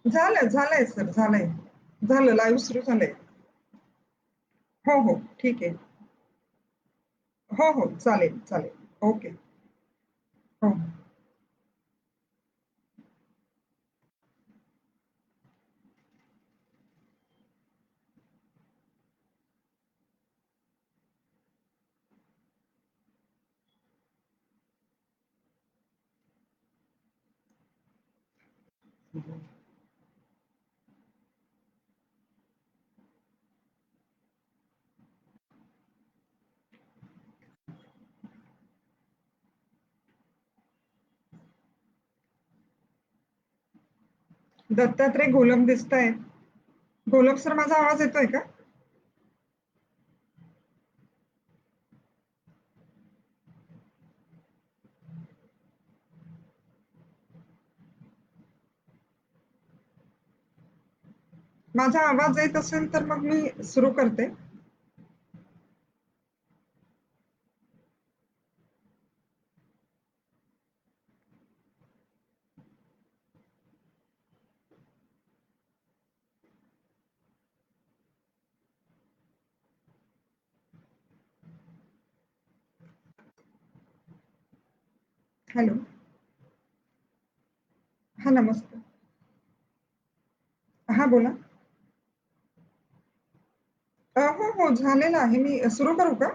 झालंय सर, झालंय. झालं, लाईव्ह सुरू झालंय. हो, हो. ठीक आहे. हो, हो. चालेल, चालेल. ओके. हो. दत्तात्रय घोलप दिसतायत. घोलप सर, माझा आवाज येतोय का? माझा आवाज येत असेल तर मग मी सुरू करते. हॅलो. हा, नमस्कार. हा, बोला. हो, हो. झालेलं आहे. मी सुरू करू का?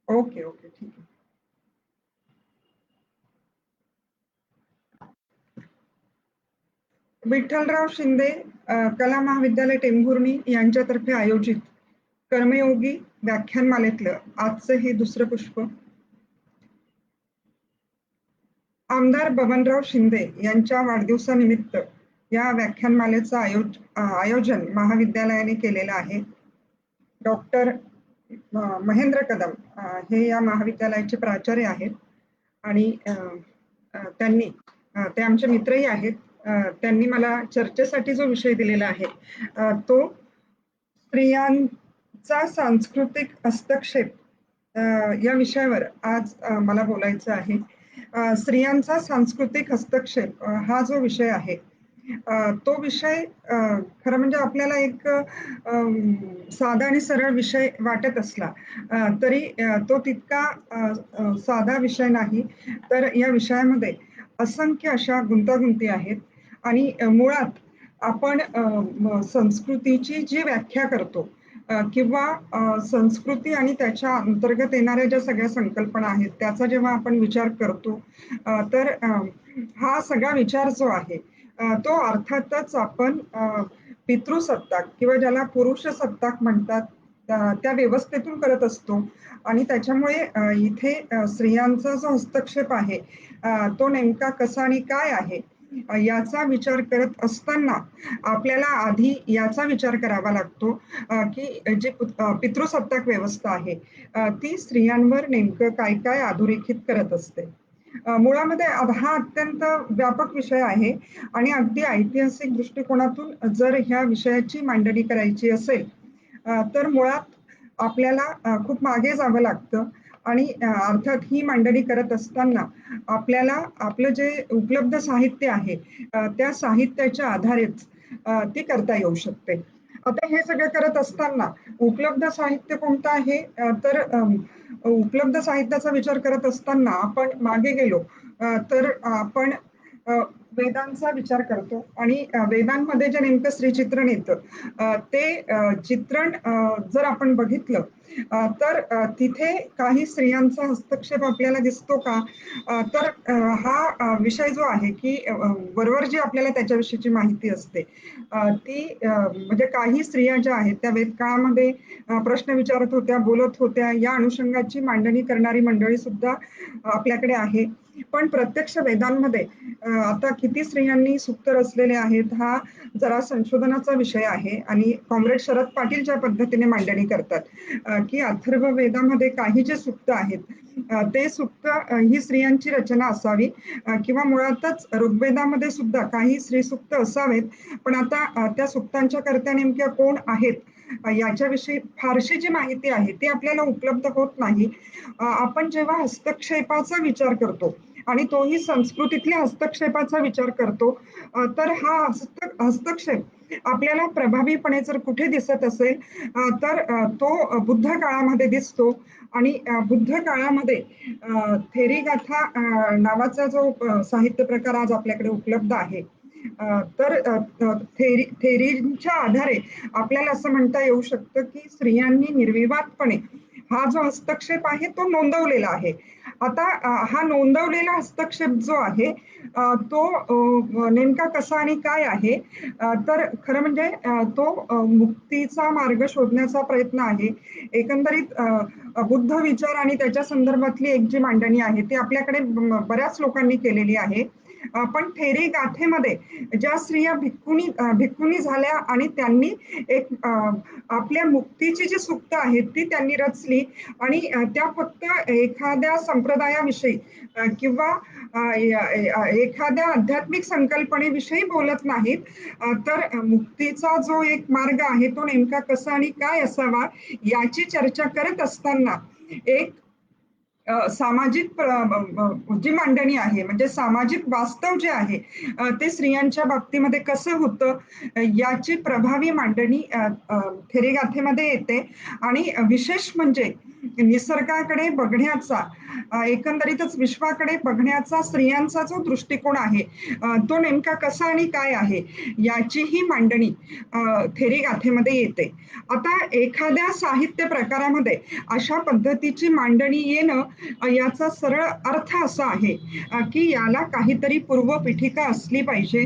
Okay, okay. ठीक आहे. विठ्ठलराव शिंदे कला महाविद्यालय टेंभुर्णी यांच्यातर्फे आयोजित कर्मयोगी व्याख्यानमालेतलं आजचं हे दुसरं पुष्प. आमदार बबनराव शिंदे यांच्या वाढदिवसानिमित्त या व्याख्यानमालेचं आयोजन महाविद्यालयाने केलेलं आहे. डॉक्टर महेंद्र कदम हे या महाविद्यालयाचे प्राचार्य आहेत आणि त्यांनी ते आमचे मित्रही आहेत. त्यांनी मला चर्चेसाठी जो विषय दिलेला आहे तो स्त्रियांचा सांस्कृतिक हस्तक्षेप या विषयावर आज मला बोलायचं आहे. स्त्रियांचा सांस्कृतिक हस्तक्षेप हा जो विषय आहे तो विषय खरं म्हणजे आपल्याला एक साधा आणि सरळ विषय वाटत असला तरी तो तितका साधा विषय नाही. तर या विषयामध्ये असंख्य अशा गुंतागुंती आहेत आणि मुळात आपण संस्कृतीची जी व्याख्या करतो किंवा संस्कृती आणि त्याच्या अंतर्गत येणाऱ्या ज्या सगळ्या संकल्पना आहेत त्याचा जेव्हा आपण विचार करतो तर हा सगळा विचार जो आहे तो अर्थातच आपण पितृसत्ताक किंवा ज्याला पुरुष सत्ताक म्हणतात त्या व्यवस्थेतून करत असतो आणि त्याच्यामुळे इथे स्त्रियांचा जो हस्तक्षेप आहे तो नेमका कसा आणि काय आहे याचा विचार करत असताना आपल्याला आधी याचा विचार करावा लागतो की जी पितृसत्ताक व्यवस्था आहे ती स्त्रियांवर नेमकं काय काय अधोरेखित करत असते. मुळामध्ये हा अत्यंत व्यापक विषय आहे आणि अगदी ऐतिहासिक दृष्टिकोनातून जर ह्या विषयाची मांडणी करायची असेल तर मुळात आपल्याला खूप मागे जावं लागतं आणि अर्थात ही मांडणी करत असताना आपल्याला आपलं जे उपलब्ध साहित्य आहे त्या साहित्याच्या आधारेच ती करता येऊ शकते. आता हे सगळं करत असताना उपलब्ध साहित्य कोणतं आहे तर उपलब्ध साहित्याचा विचार करत असताना आपण मागे गेलो तर आपण वेदांचा विचार करतो आणि वेदांमध्ये जे नेमकं श्रीचित्रण येतं ते चित्रण जर आपण बघितलं तर तिथे काही स्त्रियांचा हस्तक्षेप आपल्याला दिसतो का तर हा विषय जो आहे की बरोबर जी आपल्याला त्याच्याविषयीची माहिती असते ती म्हणजे काही स्त्रिया ज्या आहेत त्या वेदकाळामध्ये प्रश्न विचारत होत्या, बोलत होत्या, या अनुषंगाची मांडणी करणारी मंडळी सुद्धा आपल्याकडे आहे. पण प्रत्यक्ष वेदांमध्ये आता किती स्त्रियांनी सूक्त रचलेले आहेत हा जरा संशोधनाचा विषय आहे आणि कॉम्रेड शरद पाटील ज्या पद्धतीने मांडणी करतात की अथर्व वेदामध्ये काही जे सूक्त आहेत ते सूक्त ही स्त्रियांची रचना असावी किंवा मुळातच ऋग्वेदामध्ये सुद्धा काही स्त्री सूक्त असावेत पण आता त्या सूक्तांच्या कर्त्या नेमक्या कोण आहेत याच्याविषयी फारशी जी माहिती आहे ती आपल्याला उपलब्ध होत नाही. आपण जेव्हा हस्तक्षेपाचा विचार करतो आणि तोही संस्कृतीतल्या हस्तक्षेपाचा विचार करतो. तर हा हस्तक्षेप आपल्याला प्रभावीपणे जर कुठे दिसत असेल तर तो बुद्ध काळामध्ये दिसतो आणि बुद्ध काळामध्ये थेरी गाथा नावाचा जो साहित्य प्रकार आज आपल्याकडे उपलब्ध आहे. तर थेरीच्या आधारे आपल्याला असं म्हणता येऊ शकतं की स्त्रियांनी निर्विवादपणे हा जो हस्तक्षेप आहे तो नोंदवलेला आहे. आता हा नोंदवलेला हस्तक्षेप जो आहे तो नेमका कसा आणि काय आहे तर खरं म्हणजे तो मुक्तीचा मार्ग शोधण्याचा प्रयत्न आहे. एकंदरीत बुद्ध विचार आणि त्याच्या संदर्भातली एक जी मांडणी आहे ती आपल्याकडे बऱ्याच लोकांनी केलेली आहे. पण थेरी गाथेमध्ये ज्या स्त्रिया भिक्खुनी झाल्या आणि त्यांनी एक आपल्या मुक्तीची जी सुक्त आहेत ती त्यांनी रचली आणि त्या फक्त एखाद्या संप्रदायाविषयी किंवा एखाद्या आध्यात्मिक संकल्पनेविषयी बोलत नाहीत. तर मुक्तीचा जो एक मार्ग आहे तो नेमका कसा आणि काय असावा याची चर्चा करत असताना एक सामाजिक जी मांडणी आहे म्हणजे सामाजिक वास्तव जे आहे ते स्त्रियांच्या बाबतीमध्ये कसं होतं याची प्रभावी मांडणी थेरीगाथेमध्ये येते आणि विशेष म्हणजे निसर्गाकडे बघण्याचा एकंदरीतच विश्वाकडे बघण्याचा स्त्रियांचा जो दृष्टिकोन आहे तो नेमका कसा आणि काय आहे याची ही मांडणी थेरीगाथेमध्ये येते. आता एखाद्या साहित्य प्रकारामध्ये अशा पद्धतीची मांडणी येणं याचा सरळ अर्थ असा आहे की याला काहीतरी पूर्वपीठिका असली पाहिजे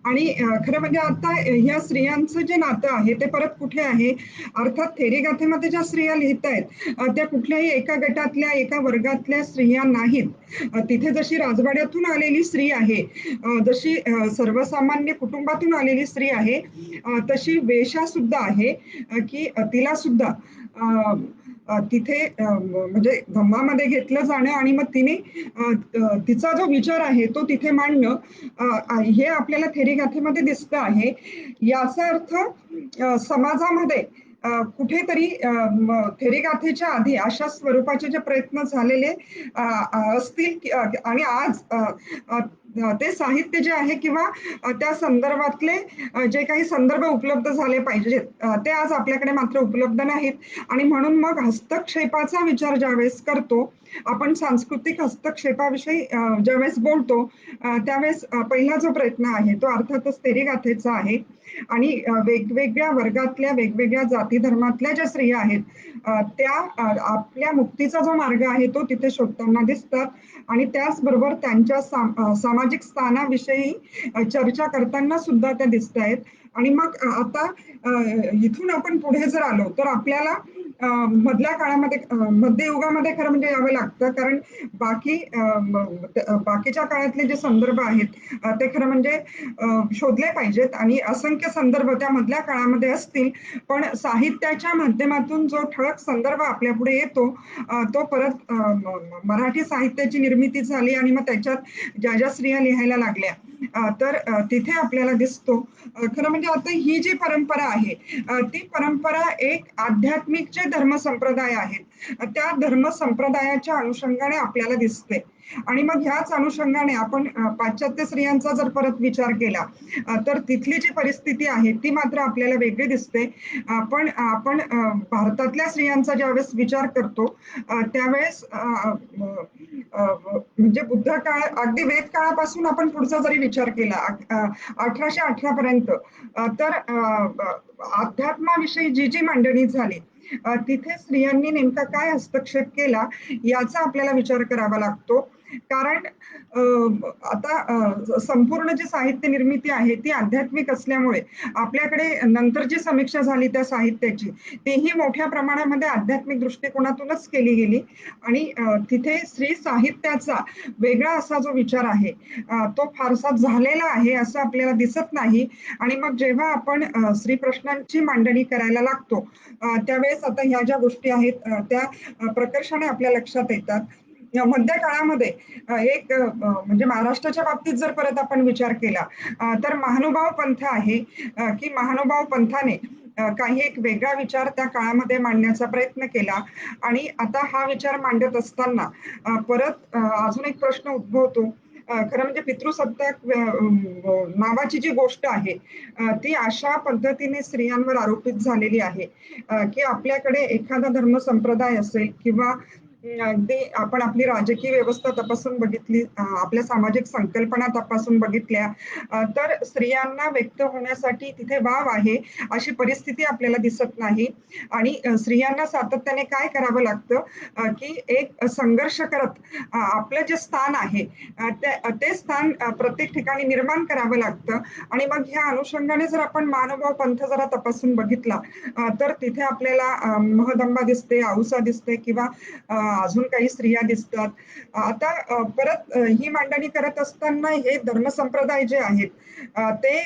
आणि खरं म्हणजे आता ह्या स्त्रियांचं जे नातं आहे ते परत कुठे आहे अर्थात थेरीगाथेमध्ये ज्या स्त्रिया लिहित आहेत त्या कुठल्याही एका गटातल्या एका वर्गातल्या स्त्रिया नाहीत. तिथे जशी राजवाड्यातून आलेली स्त्री आहे जशी सर्वसामान्य कुटुंबातून आलेली स्त्री आहे तशी वेशा सुद्धा आहे की तिला सुद्धा तिथे म्हणजे धम्मामध्ये घेतलं जाणं आणि मग तिने तिचा जो विचार आहे तो तिथे मांडणं हे आपल्याला थेरीगाथेमध्ये दिसतं आहे. याचा अर्थ समाजामध्ये कुठेतरी थेरीगाथेच्या आधी अशा स्वरूपाचे जे प्रयत्न झालेले असतील आणि आज ते साहित्य जे आहे किंवा त्या संदर्भातले जे काही संदर्भ उपलब्ध झाले पाहिजेत ते आज आपल्याकडे मात्र उपलब्ध नाहीत आणि म्हणून मग हस्तक्षेपाचा विचार ज्यावेळेस करतो आपण सांस्कृतिक हस्तक्षेपाविषयी ज्यावेळेस बोलतो त्यावेळेस पहिला जो प्रयत्न आहे तो अर्थातच थेरीगाथेचा आहे आणि वेगवेगळ्या वर्गातल्या वेगवेगळ्या जाती धर्मातल्या ज्या स्त्रिया आहेत त्या आपल्या मुक्तीचा जो मार्ग आहे तो तिथे शोधताना दिसतात आणि त्याचबरोबर त्यांच्या सामाजिक स्थानाविषयी चर्चा करताना सुद्धा त्या दिसत आहेत. आणि मग आता इथून आपण पुढे जर आलो तर आपल्याला मधल्या काळामध्ये मध्ययुगामध्ये खरं म्हणजे यावं लागतं कारण बाकीच्या काळातले जे संदर्भ आहेत ते खरं म्हणजे शोधले पाहिजेत आणि असंख्य संदर्भ त्या मधल्या काळामध्ये असतील पण साहित्याच्या माध्यमातून जो ठळक संदर्भ आपल्या पुढे येतो तो परत मराठी साहित्याची निर्मिती झाली आणि मग त्याच्यात ज्या ज्या स्त्रिया लिहायला लागल्या तर तिथे आपल्याला दिसतो. खरं म्हणजे आता ही जी परंपरा आहे ती परंपरा एक आध्यात्मिक जे धर्मसंप्रदाय आहेत त्या धर्मसंप्रदायाच्या अनुषंगाने आपल्याला दिसते आणि मग ह्याच अनुषंगाने आपण पाश्चात्य स्त्रियांचा जर परत विचार केला तर तिथली जी परिस्थिती आहे ती मात्र आपल्याला वेगळी दिसते. पण आपण भारतातल्या स्त्रियांचा ज्यावेळेस विचार करतो त्यावेळेस म्हणजे बुद्ध काळ अगदी वेद काळापासून आपण पुढचा जरी विचार केला 1818 पर्यंत तर अध्यात्माविषयी जी जी मांडणी झाली तिथे स्त्रियांनी नेमका काय हस्तक्षेप केला याचा आपल्याला विचार करावा लागतो. कारण आता संपूर्ण जी साहित्य निर्मिती आहे ती आध्यात्मिक असल्यामुळे आपल्याकडे नंतर जी समीक्षा झाली त्या साहित्याची तेही मोठ्या प्रमाणामध्ये आध्यात्मिक दृष्टिकोनातूनच केली गेली आणि तिथे स्त्री साहित्याचा वेगळा असा जो विचार आहे तो फारसा झालेला आहे असं आपल्याला दिसत नाही. आणि मग जेव्हा आपण स्त्री प्रश्नांची मांडणी करायला लागतो त्यावेळेस आता ह्या ज्या गोष्टी आहेत त्या प्रकर्षाने आपल्या लक्षात येतात. मध्य काळामध्ये एक म्हणजे महाराष्ट्राच्या बाबतीत जर परत आपण विचार केला तर महानुभाव पंथ आहे की महानुभाव पंथाने काही एक वेगळा विचार त्या काळामध्ये मांडण्याचा प्रयत्न केला. आणि आता हा विचार मांडत असताना परत अजून एक प्रश्न उद्भवतो. खरं म्हणजे पितृसत्ताक नावाची जी गोष्ट आहे, ती अशा पद्धतीने स्त्रियांवर आरोपित झालेली आहे, की आपल्याकडे एखादा धर्म संप्रदाय असेल किंवा अगदी आपण आपली राजकीय व्यवस्था तपासून बघितली, आपल्या सामाजिक संकल्पना तपासून बघितल्या, तर स्त्रियांना व्यक्त होण्यासाठी तिथे वाव आहे अशी परिस्थिती आपल्याला दिसत नाही. आणि स्त्रियांना सातत्याने काय करावं लागतं, की एक संघर्ष करत आपलं जे स्थान आहे, ते स्थान प्रत्येक ठिकाणी निर्माण करावं लागतं. आणि मग ह्या अनुषंगाने जर आपण मानवभाव पंथ जरा तपासून बघितला, तर तिथे आपल्याला महदंबा दिसते, आऊसा दिसते किंवा अजून काही स्त्रिया दिसतात. आता परत ही मांडणी करत असताना हे धर्मसंप्रदाय जे आहेत, ते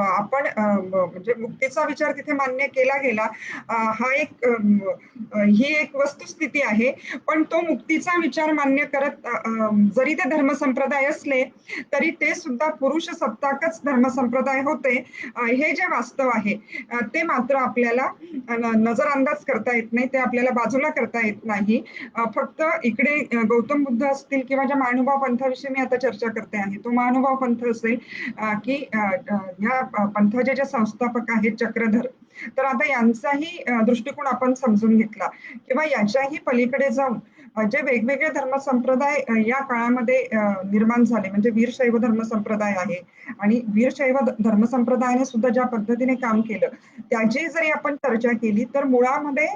आपण म्हणजे मुक्तीचा विचार तिथे मान्य केला गेला. हा एक ही एक वस्तुस्थिती आहे. पण तो मुक्तीचा विचार मान्य करत जरी ते धर्मसंप्रदाय असले, तरी ते सुद्धा पुरुष सत्ताकच धर्मसंप्रदाय होते. हे जे वास्तव आहे, ते मात्र आपल्याला नजरअंदाज करता येत नाही. ते आपल्याला बाजूला करता येत नाही. फक्त इकडे गौतम बुद्ध असतील किंवा ज्या महानुभाव पंथाविषयी मी आता चर्चा करते आहे, तो महानुभाव पंथ असेल, की ह्या पंथाचे जे संस्थापक आहेत चक्रधर, तर आता यांचाही दृष्टिकोन आपण समजून घेतला किंवा याच्याही पलीकडे जाऊन जे वेगवेगळे धर्मसंप्रदाय या काळामध्ये निर्माण झाले, म्हणजे वीरशैव धर्मसंप्रदाय आहे आणि वीरशैव धर्मसंप्रदायाने सुद्धा ज्या पद्धतीने काम केलं, त्याची जरी आपण चर्चा केली, तर मुळामध्ये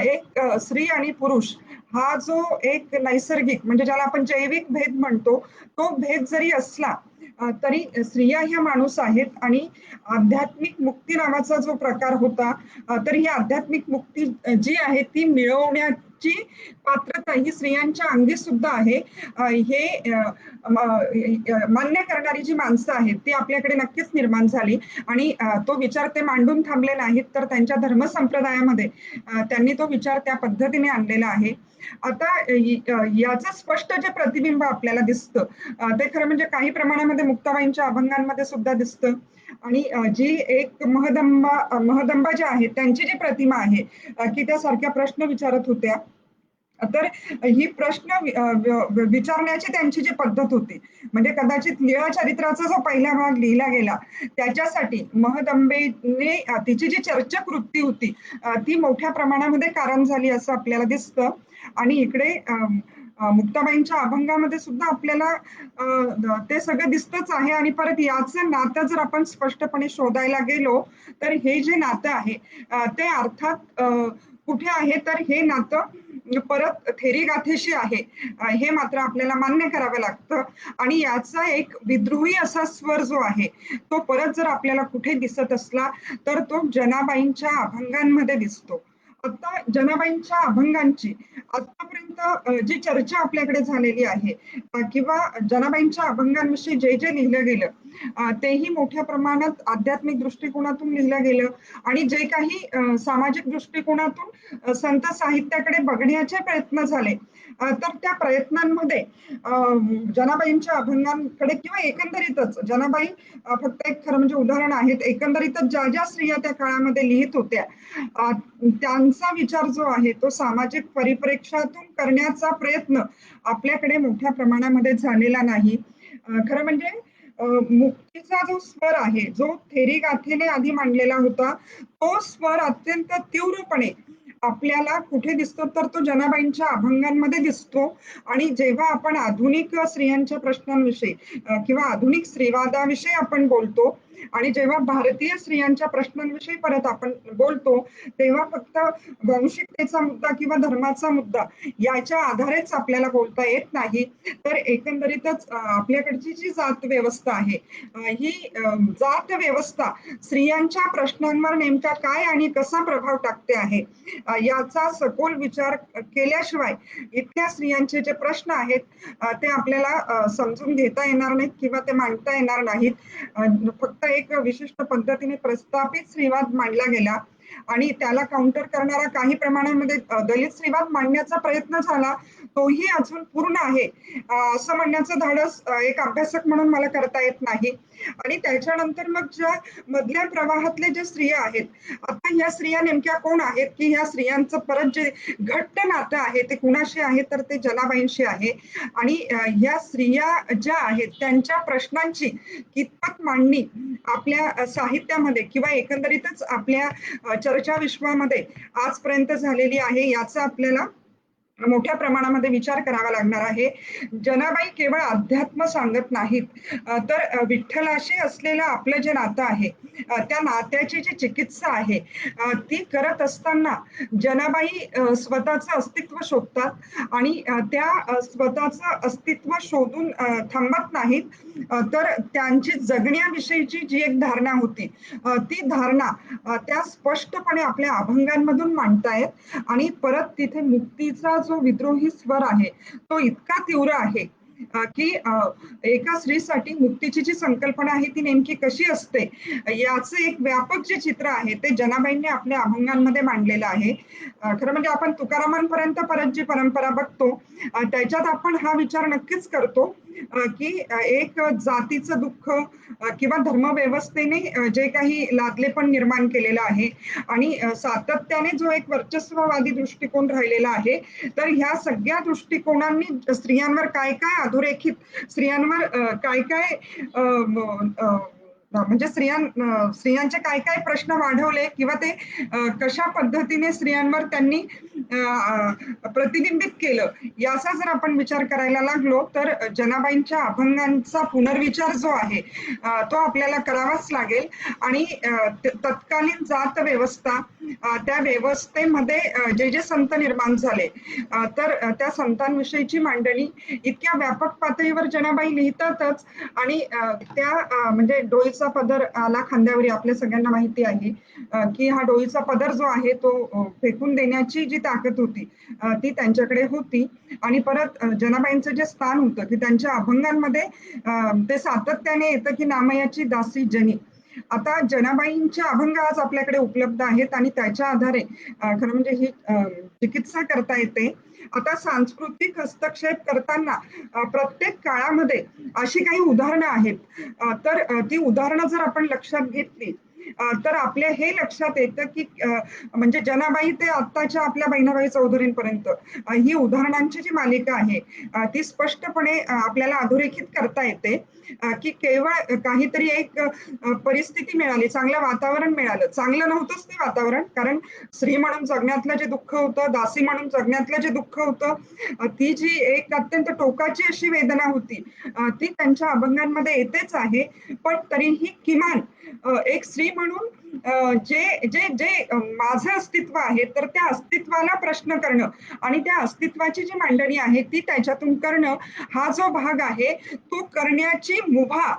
एक स्त्री आणि पुरुष हा जो एक नैसर्गिक, म्हणजे ज्याला आपण जैविक भेद म्हणतो, तो भेद जरी असला, तरी स्त्रिया ह्या माणूस आहेत. आणि आध्यात्मिक मुक्ती नावाचा जो प्रकार होता, तर ही आध्यात्मिक मुक्ती जी आहे ती मिळवण्याची पात्रता ही स्त्रियांच्या अंगी सुद्धा आहे. हे मान्य करणारी जी माणसं आहेत ती आपल्याकडे नक्कीच निर्माण झाली. आणि तो विचार ते मांडून थांबले नाहीत, तर त्यांच्या धर्मसंप्रदायामध्ये त्यांनी तो विचार त्या पद्धतीने आणलेला आहे. आता याचं स्पष्ट जे प्रतिबिंब आपल्याला दिसतं, ते खरं म्हणजे काही प्रमाणामध्ये मुक्ताबाईंच्या अभंगांमध्ये सुद्धा दिसतं. आणि जी एक महदंबा ज्या आहेत त्यांची जी प्रतिमा आहे, की त्या सारख्या प्रश्न विचारत होत्या, तर ही प्रश्न विचारण्याची त्यांची जी पद्धत होती, म्हणजे कदाचित लीळा चरित्राचा जो पहिला भाग लिहिला गेला, त्याच्यासाठी महदंबेने तिची जी चर्चक वृत्ती होती, ती मोठ्या प्रमाणामध्ये कारण झाली असं आपल्याला दिसतं. आणि इकडे मुक्ताबाईंच्या अभंगामध्ये सुद्धा आपल्याला ते सगळं दिसतच आहे. आणि परत याचं नातं जर आपण स्पष्टपणे शोधायला गेलो, तर हे जे नातं आहे, ते अर्थात कुठे आहे, तर हे नातं परत थेरी गाथेशी आहे. हे मात्र आपल्याला मान्य करावं लागतं. आणि याचा एक विद्रोही असा स्वर जो आहे, तो परत जर आपल्याला कुठे दिसत असला, तर तो जनाबाईंच्या अभंगांमध्ये दिसतो. आता जनाबाईंच्या अभंगांची आतापर्यंत जी चर्चा आपल्याकडे झालेली आहे, किंवा जनाबाईंच्या अभंगांविषयी जे जे लिहिलं गेलं, तेही मोठ्या प्रमाणात आध्यात्मिक दृष्टिकोनातून लिहिलं गेलं. आणि जे काही सामाजिक दृष्टिकोनातून संत साहित्याकडे बघण्याचे प्रयत्न झाले, तर त्या प्रयत्नांमध्ये जनाबाईंच्या अभंगांकडे किंवा एकंदरीतच जनाबाई फक्त एक खरं म्हणजे उदाहरण आहेत, एकंदरीतच ज्या ज्या स्त्रिया त्या काळामध्ये लिहित होत्या, त्यांचा विचार जो आहे तो सामाजिक परिप्रेक्ष्यातून करण्याचा प्रयत्न आपल्याकडे मोठ्या प्रमाणामध्ये झालेला नाही. खरं म्हणजे मुक्तीचा जो स्वर आहे, जो थेरी गाथेने आधी मांडलेला होता, तो स्वर अत्यंत तीव्रपणे आपल्याला कुठे दिसतो, तर तो जनाबाईंच्या अभंगांमध्ये दिसतो. आणि जेव्हा आपण आधुनिक स्त्रियांच्या प्रश्नांविषयी किंवा आधुनिक स्त्रीवादाविषयी आपण बोलतो, आणि जेव्हा भारतीय स्त्रियांच्या प्रश्नांविषयी परत आपण बोलतो, तेव्हा फक्त वंशिकतेचा मुद्दा किंवा धर्माचा मुद्दा याच्या आधारेच आपल्याला बोलता येत नाही. तर एकंदरीतच आपल्याकडची जी जात व्यवस्था आहे, ही जात व्यवस्था स्त्रियांच्या प्रश्नांवर नेमका काय आणि कसा प्रभाव टाकते आहे, याचा सखोल विचार केल्याशिवाय इथल्या स्त्रियांचे जे प्रश्न आहेत, ते आपल्याला समजून घेता येणार नाहीत किंवा ते मांडता येणार नाहीत. फक्त एक विशिष्ट पद्धतीने प्रस्थापित स्त्रीवाद मांडला गेला आणि त्याला काउंटर करणारा काही प्रमाणामध्ये दलित स्त्रीवाद मांडण्याचा प्रयत्न झाला, तोही अजून पूर्ण आहे असं म्हणण्याचं धाडस एक अभ्यासक म्हणून मला करता येत नाही. आणि त्याच्यानंतर मग ज्या मधल्या प्रवाहातल्या ज्या स्त्रिया आहेत, आता ह्या स्त्रिया नेमक्या कोण आहेत, की ह्या स्त्रियांचं परत जे घट्ट नातं आहे ते कुणाशी आहे, तर ते जनाबाईंशी आहे. आणि ह्या स्त्रिया ज्या आहेत त्यांच्या प्रश्नांची कितपत मांडणी आपल्या साहित्यामध्ये किंवा एकंदरीतच आपल्या चर्चा विश्वामध्ये आजपर्यंत झालेली आहे, याचा आपल्याला मोठ्या प्रमाणामध्ये विचार करावा लागणार आहे. जनाबाई केवळ अध्यात्म सांगत नाहीत, तर विठ्ठलाशी असलेलं आपलं जे नातं आहे, त्या नात्याची जी चिकित्सा आहे, ती करत असताना जनाबाई स्वतःचं अस्तित्व शोधतात आणि त्या स्वतःचं अस्तित्व शोधून थांबत नाहीत, तर त्यांची जगण्याविषयीची जी एक धारणा होती, ती धारणा त्या स्पष्टपणे आपल्या अभंगांमधून मांडतायत. आणि परत तिथे मुक्तीचा जो विद्रोही स्वर आहे तो इतका तीव्र आहे की एका स्त्रीसाठी मुक्तीची जी संकल्पना आहे ती नेमकी कशी असते याचं एक व्यापक जे चित्र आहे ते जनाबाईंनी आपल्या अभंगांमध्ये मांडलेलं आहे. खरं म्हणजे आपण तुकारामांपर्यंत परत जी परंपरा बघतो त्याच्यात आपण हा विचार नक्कीच करतो की एक जातीचं दुःख किंवा धर्मव्यवस्थेने जे काही लादलेपण निर्माण केलेलं आहे आणि सातत्याने जो एक वर्चस्ववादी दृष्टिकोन राहिलेला आहे, तर ह्या सगळ्या दृष्टिकोनांनी स्त्रियांवर काय काय अधोरेखित, स्त्रियांवर काय काय म्हणजे स्त्रियांचे काय काय प्रश्न वाढवले किंवा ते कशा पद्धतीने स्त्रियांवर त्यांनी प्रतिबिंबित केलं, याचा जर आपण विचार करायला लागलो तर जनाबाईंच्या अभंगांचा पुनर्विचार जो आहे तो आपल्याला करावाच लागेल. आणि तत्कालीन जात व्यवस्था, त्या व्यवस्थेमध्ये जे जे संत निर्माण झाले, तर त्या संतांविषयीची मांडणी इतक्या व्यापक पातळीवर जनाबाई लिहितातच. आणि त्या म्हणजे डोईचा पदर आला खांद्यावरी आपल्या सगळ्यांना माहिती आहे की हा डोईचा पदर जो आहे तो फेकून देण्याची जी ताकद होती ती त्यांच्याकडे होती. आणि परत जनाबाईंचं जे स्थान होतं की त्यांच्या अभंगांमध्ये ते सातत्याने येतं की नामयाची दासी जनी. आता जनाबाईंचे अभंग आज आपल्याकडे उपलब्ध आहेत आणि त्याच्या आधारे खरं म्हणजे ही चिकित्सा करता येते. आता सांस्कृतिक हस्तक्षेप करताना प्रत्येक काळामध्ये अशी काही उदाहरणं आहेत, तर ती उदाहरणं जर आपण लक्षात घेतली तर आपल्या हे लक्षात येतं की म्हणजे जनाबाई ते आत्ताच्या आपल्या बहिणाबाई चौधरींपर्यंत ही उदाहरणांची जी मालिका आहे ती स्पष्टपणे आपल्याला अधोरेखित करता येते की केवळ काहीतरी एक परिस्थिती मिळाली, चांगलं वातावरण मिळालं. चांगलं नव्हतंच ते वातावरण, कारण स्त्री म्हणून जगण्यातलं जे दुःख होतं, दासी म्हणून जगण्यातलं जे दुःख होतं, ती जी एक अत्यंत टोकाची अशी वेदना होती ती त्यांच्या अभंगांमध्ये येतेच आहे. पण तरीही किमान एक स्त्री म्हणून जे जे जे माझं अस्तित्व आहे तर त्या अस्तित्वाला प्रश्न करणं आणि त्या अस्तित्वाची जी मांडणी आहे ती त्याच्यातून करणं, हा जो भाग आहे तो करण्याची मुभा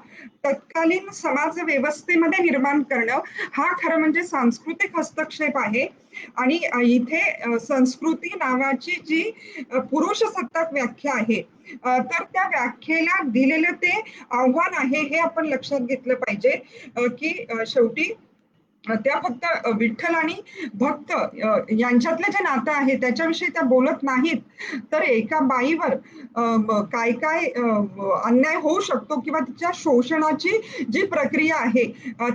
तत्कालीन समाज व्यवस्थेमध्ये निर्माण करणं, हा खरं म्हणजे सांस्कृतिक हस्तक्षेप आहे. आणि इथे संस्कृती नावाची जी पुरुष सत्ताक व्याख्या आहे, तर त्या व्याख्येला दिलेलं ते आव्हान आहे हे आपण लक्षात घेतलं पाहिजे की शेवटी त्या फक्त विठ्ठल आणि भक्त यांच्यातलं जे नातं आहे त्याच्याविषयी त्या बोलत नाहीत, तर एका बाईवर काय काय अन्याय होऊ शकतो किंवा तिच्या शोषणाची जी प्रक्रिया आहे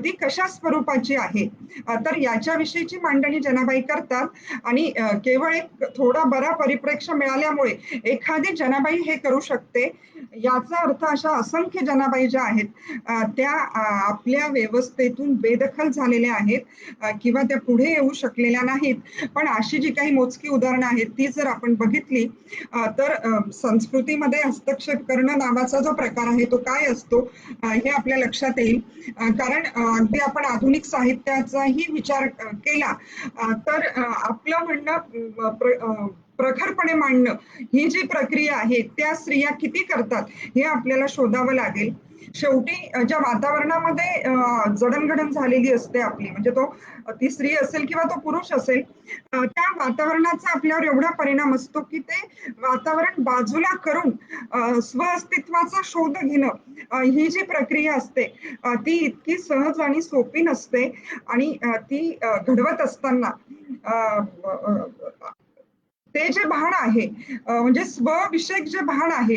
ती कशा स्वरूपाची आहे, तर याच्याविषयीची मांडणी जनाबाई करतात. आणि केवळ एक थोडा बरा परिप्रेक्ष्य मिळाल्यामुळे एखादी जनाबाई हे करू शकते याचा अर्थ अशा असंख्य जनाबाई ज्या आहेत त्या आपल्या व्यवस्थेतून बेदखल झालेल्या आहेत किंवा त्या पुढे येऊ शकलेल्या नाहीत. पण अशी जी काही मोजकी उदाहरणं आहेत ती जर आपण बघितली तर संस्कृतीमध्ये हस्तक्षेप करणं नावाचा जो प्रकार आहे तो काय असतो हे आपल्या लक्षात येईल. कारण अगदी आपण आधुनिक साहित्याचाही विचार केला तर आपलं म्हणणं प्रखरपणे मांडणं ही जी प्रक्रिया आहे त्या स्त्रिया किती करतात हे आपल्याला शोधावं लागेल. शेवटी ज्या वातावरणामध्ये जडणघडण झालेली असते आपली, म्हणजे तो ती स्त्री असेल किंवा तो पुरुष असेल, त्या वातावरणाचा आपल्यावर एवढा परिणाम असतो की ते वातावरण बाजूला करून स्वअस्तित्वाचा शोध घेणं ही जी प्रक्रिया असते ती इतकी सहज आणि सोपी नसते. आणि ती घडवत असताना ते हे जे भान आहे म्हणजे स्वविषयक जे भान आहे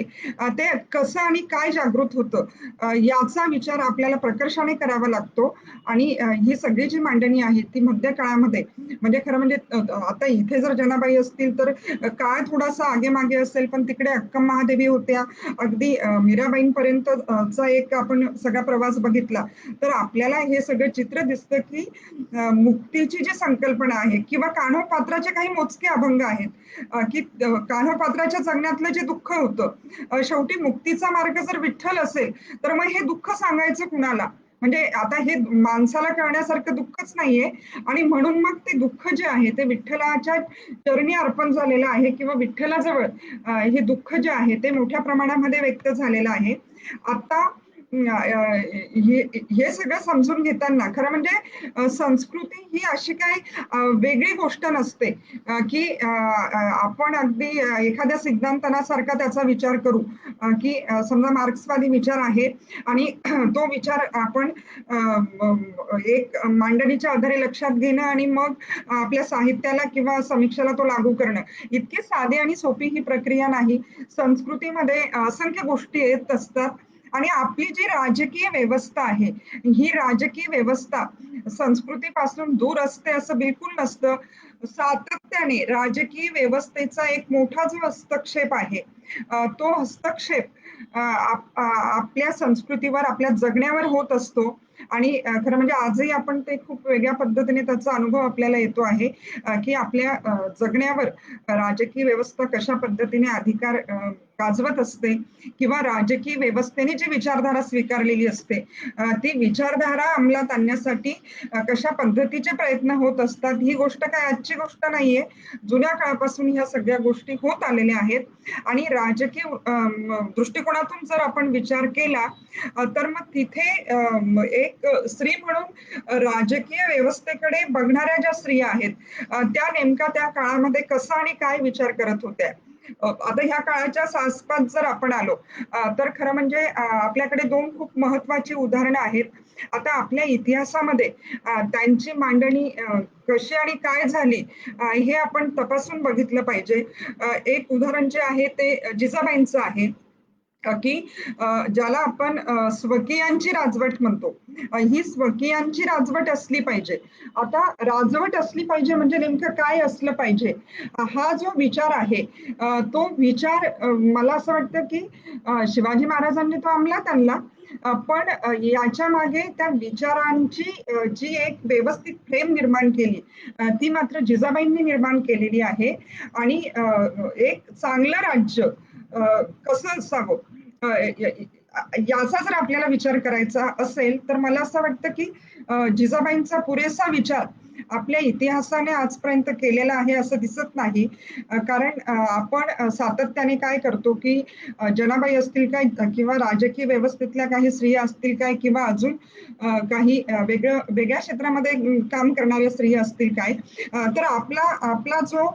ते कसं आणि काय जागृत होतं याचा विचार आपल्याला प्रकर्षाने करावा लागतो. आणि ही सगळी जी मांडणी आहे ती मध्य काळामध्ये म्हणजे खरं म्हणजे आता इथे जर जनाबाई असतील तर काळ थोडासा आगे-मागे असेल, पण तिकडे अक्कम महादेवी होत्या. अगदी मीराबाईंपर्यंत चा एक आपण सगळा प्रवास बघितला, तर आपल्याला हे सगळं चित्र दिसतं, की मुक्तीची जी संकल्पना आहे किंवा कान्होपात्राचे काही मोजके अभंग आहेत, की कान्होपात्राच्या जगण्यातलं जे दुःख होतं, शेवटी मुक्तीचा मार्ग जर विठ्ठल असेल, तर मग हे दुःख सांगायचं कुणाला? म्हणजे आता हे माणसाला कळण्यासारखं दुःखच नाहीये आणि म्हणून मग ते दुःख जे आहे ते विठ्ठलाच्या चरणी अर्पण झालेलं आहे किंवा विठ्ठलाजवळ हे दुःख जे आहे ते मोठ्या प्रमाणामध्ये व्यक्त झालेलं आहे. आता हे हे सगळं समजून घेताना खरं म्हणजे संस्कृती ही अशी काही वेगळी गोष्ट नसते की आपण अगदी एखाद्या सिद्धांतनासारखा त्याचा विचार करू की समजा मार्क्सवादी विचार आहे आणि तो विचार आपण एक मांडणीच्या आधारे लक्षात घेणं आणि मग आपल्या साहित्याला किंवा समीक्षेला तो लागू करणं इतकी साधी आणि सोपी ही प्रक्रिया नाही. संस्कृतीमध्ये असंख्य गोष्टी येत असतात आणि आपली जी राजकीय व्यवस्था आहे, ही राजकीय व्यवस्था संस्कृतीपासून दूर असते असं बिलकुल नसतं. सातत्याने राजकीय व्यवस्थेचा एक मोठा जो हस्तक्षेप आहे, तो हस्तक्षेप आपल्या संस्कृतीवर, आपल्या जगण्यावर होत असतो. आणि खरं म्हणजे आजही आपण ते खूप वेगळ्या पद्धतीने त्याचा अनुभव आपल्याला येतो आहे, की आपल्या जगण्यावर राजकीय व्यवस्था कशा पद्धतीने अधिकार गाजवत असते किंवा राजकीय व्यवस्थेने जी विचारधारा स्वीकारलेली असते, ती विचारधारा अंमलात आणण्यासाठी कशा पद्धतीचे प्रयत्न होत असतात, ही गोष्ट काय आजची गोष्ट नाहीये. जुन्या काळापासून ह्या सगळ्या गोष्टी होत आलेल्या आहेत. आणि राजकीय दृष्टिकोनातून जर आपण विचार केला तर मग तिथे एक स्त्री म्हणून राजकीय व्यवस्थेकडे बघणाऱ्या ज्या स्त्रिया आहेत, त्या नेमका त्या काळामध्ये कसा आणि काय विचार करत होत्या. आता ह्या काळाच्या आसपास जर आपण आलो तर खरं म्हणजे आपल्याकडे दोन खूप महत्वाची उदाहरणं आहेत. आता आपल्या इतिहासामध्ये त्यांची मांडणी कशी आणि काय झाली हे आपण तपासून बघितलं पाहिजे. एक उदाहरण जे आहे ते जिजाबाईंचं आहे. की ज्याला आपण स्वकीयांची राजवट म्हणतो. ही स्वकीयांची राजवट असली पाहिजे. आता राजवट असली पाहिजे म्हणजे नेमकं काय असलं पाहिजे? हा जो विचार आहे तो विचार मला असं वाटतं की शिवाजी महाराजांनी तो अंमलात आणला. पण याच्या मागे त्या विचारांची जी एक व्यवस्थित फ्रेम निर्माण केली ती मात्र जिजाबाईंनी निर्माण केलेली आहे. आणि एक चांगलं राज्य कसं असावं याचा जर आपल्याला विचार करायचा असेल तर मला असं वाटतं की जिजाबाईंचा पुरेसा विचार आपल्या इतिहासाने आजपर्यंत केलेला आहे असं दिसत नाही. कारण आपण सातत्याने काय करतो की जनाबाई असतील काय किंवा राजकीय व्यवस्थेतल्या काही स्त्रिया असतील काय किंवा अजून काही वेगळ्या क्षेत्रामध्ये काम करणाऱ्या स्त्रिया असतील काय, तर आपला आपला जो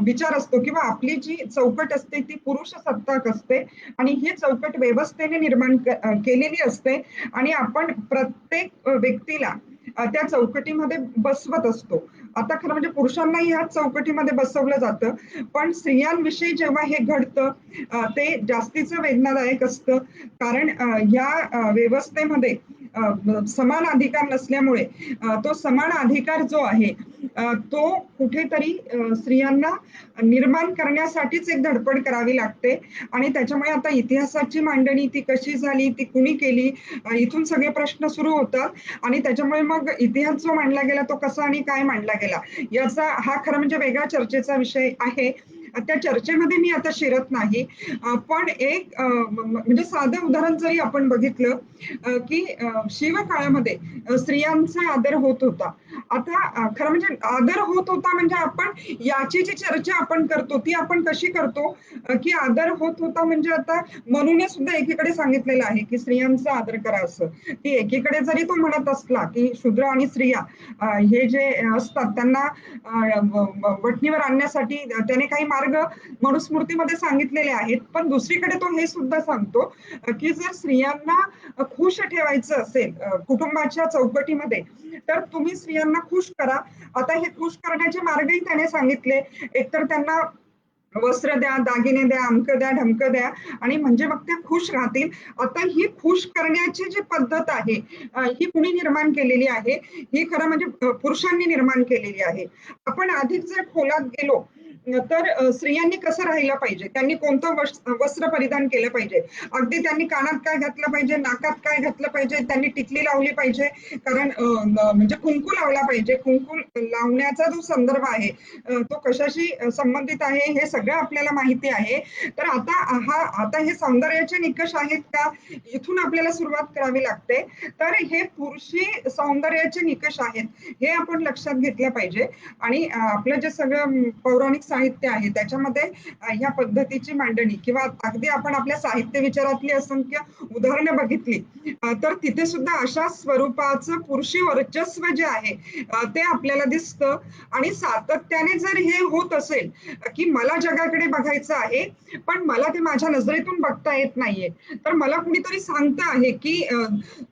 विचार असतो किंवा आपली जी चौकट असते ती पुरुष सत्ताक असते आणि ही चौकट व्यवस्थेने निर्माण केलेली असते आणि आपण प्रत्येक व्यक्तीला त्या चौकटीमध्ये बसवत असतो. आता खरं म्हणजे पुरुषांनाही ह्याच चौकटीमध्ये बसवलं जातं, पण स्त्रियांविषयी जेव्हा हे घडतं ते जास्तीचं वेदनादायक असतं. कारण या व्यवस्थेमध्ये समान अधिकार नसल्यामुळे तो समान अधिकार जो आहे तो कुठेतरी स्त्रियांना निर्माण करण्यासाठीच एक धडपड करावी लागते. आणि त्याच्यामुळे आता इतिहासाची मांडणी ती कशी झाली, ती कुणी केली, इथून सगळे प्रश्न सुरू होतात. आणि त्याच्यामुळे मग इतिहास जो मांडला गेला तो कसा आणि काय मांडला गेला याचा हा खरं म्हणजे वेगळा चर्चेचा विषय आहे. त्या चर्चेमध्ये मी आता शिरत नाही. पण एक म्हणजे साधं उदाहरण जरी आपण बघितलं की शिवकाळामध्ये स्त्रियांचा आदर होत होता. आता खरं म्हणजे आदर होत होता म्हणजे आपण याची जी चर्चा आपण करतो ती आपण कशी करतो की आदर होत होता म्हणजे आता मनूने सुद्धा एकीकडे सांगितलेलं आहे की स्त्रियांचा आदर करा असं, की एकीकडे जरी तो म्हणत असला की शूद्र आणि स्त्रिया हे जे असतात त्यांना वटणीवर आणण्यासाठी त्याने काही मार्ग मनुस्मृतीमध्ये सांगितलेले आहेत. पण दुसरीकडे तो हे सुद्धा सांगतो की जर स्त्रियांना खुश ठेवायचं असेल कुटुंबाच्या चौकटीमध्ये तर तुम्ही स्त्रियांना खुश करा. आता हे खुश करण्याचे मार्गही त्याने सांगितले. एकतर त्यांना वस्त्र द्या, दागिने द्या, अमकं द्या, ढमकं द्या आणि म्हणजे मग त्या खुश राहतील. आता ही खुश करण्याची जी पद्धत आहे, ही कुणी निर्माण केलेली आहे? ही खरं म्हणजे पुरुषांनी निर्माण केलेली आहे. आपण अधिक जर खोलात गेलो, तर स्त्रियांनी कसं राहिलं पाहिजे? त्यांनी कोणतं वस्त्र परिधान केलं पाहिजे? अगदी त्यांनी कानात काय घातलं पाहिजे, नाकात काय घातलं पाहिजे, त्यांनी टिकली लावली पाहिजे. कारण म्हणजे कुंकू लावला पाहिजे. कुंकू लावण्याचा जो संदर्भ आहे, तो कशाशी संबंधित आहे हे सगळं आपल्याला माहिती आहे. तर आता हे सौंदर्याचे निकष आहेत का? इथून आपल्याला सुरुवात करावी लागते. तर हे पुरुषी सौंदर्याचे निकष आहेत, हे आपण लक्षात घेतलं पाहिजे. आणि आपलं जे सगळं पौराणिक साहित्य आहे त्याच्यामध्ये ह्या पद्धतीची मांडणी किंवा अगदी आपण आपल्या साहित्य विचारातली असंख्य उदाहरणं बघितली, तर तिथे सुद्धा अशा स्वरूपाचं पुरुषी वर्चस्व जे आहे, ते आपल्याला दिसतं. आणि सातत्याने जर हे होत असेल, की मला जगाकडे बघायचं आहे, पण मला ते माझ्या नजरेतून बघता येत नाहीये. तर मला कुणीतरी सांगतं आहे, की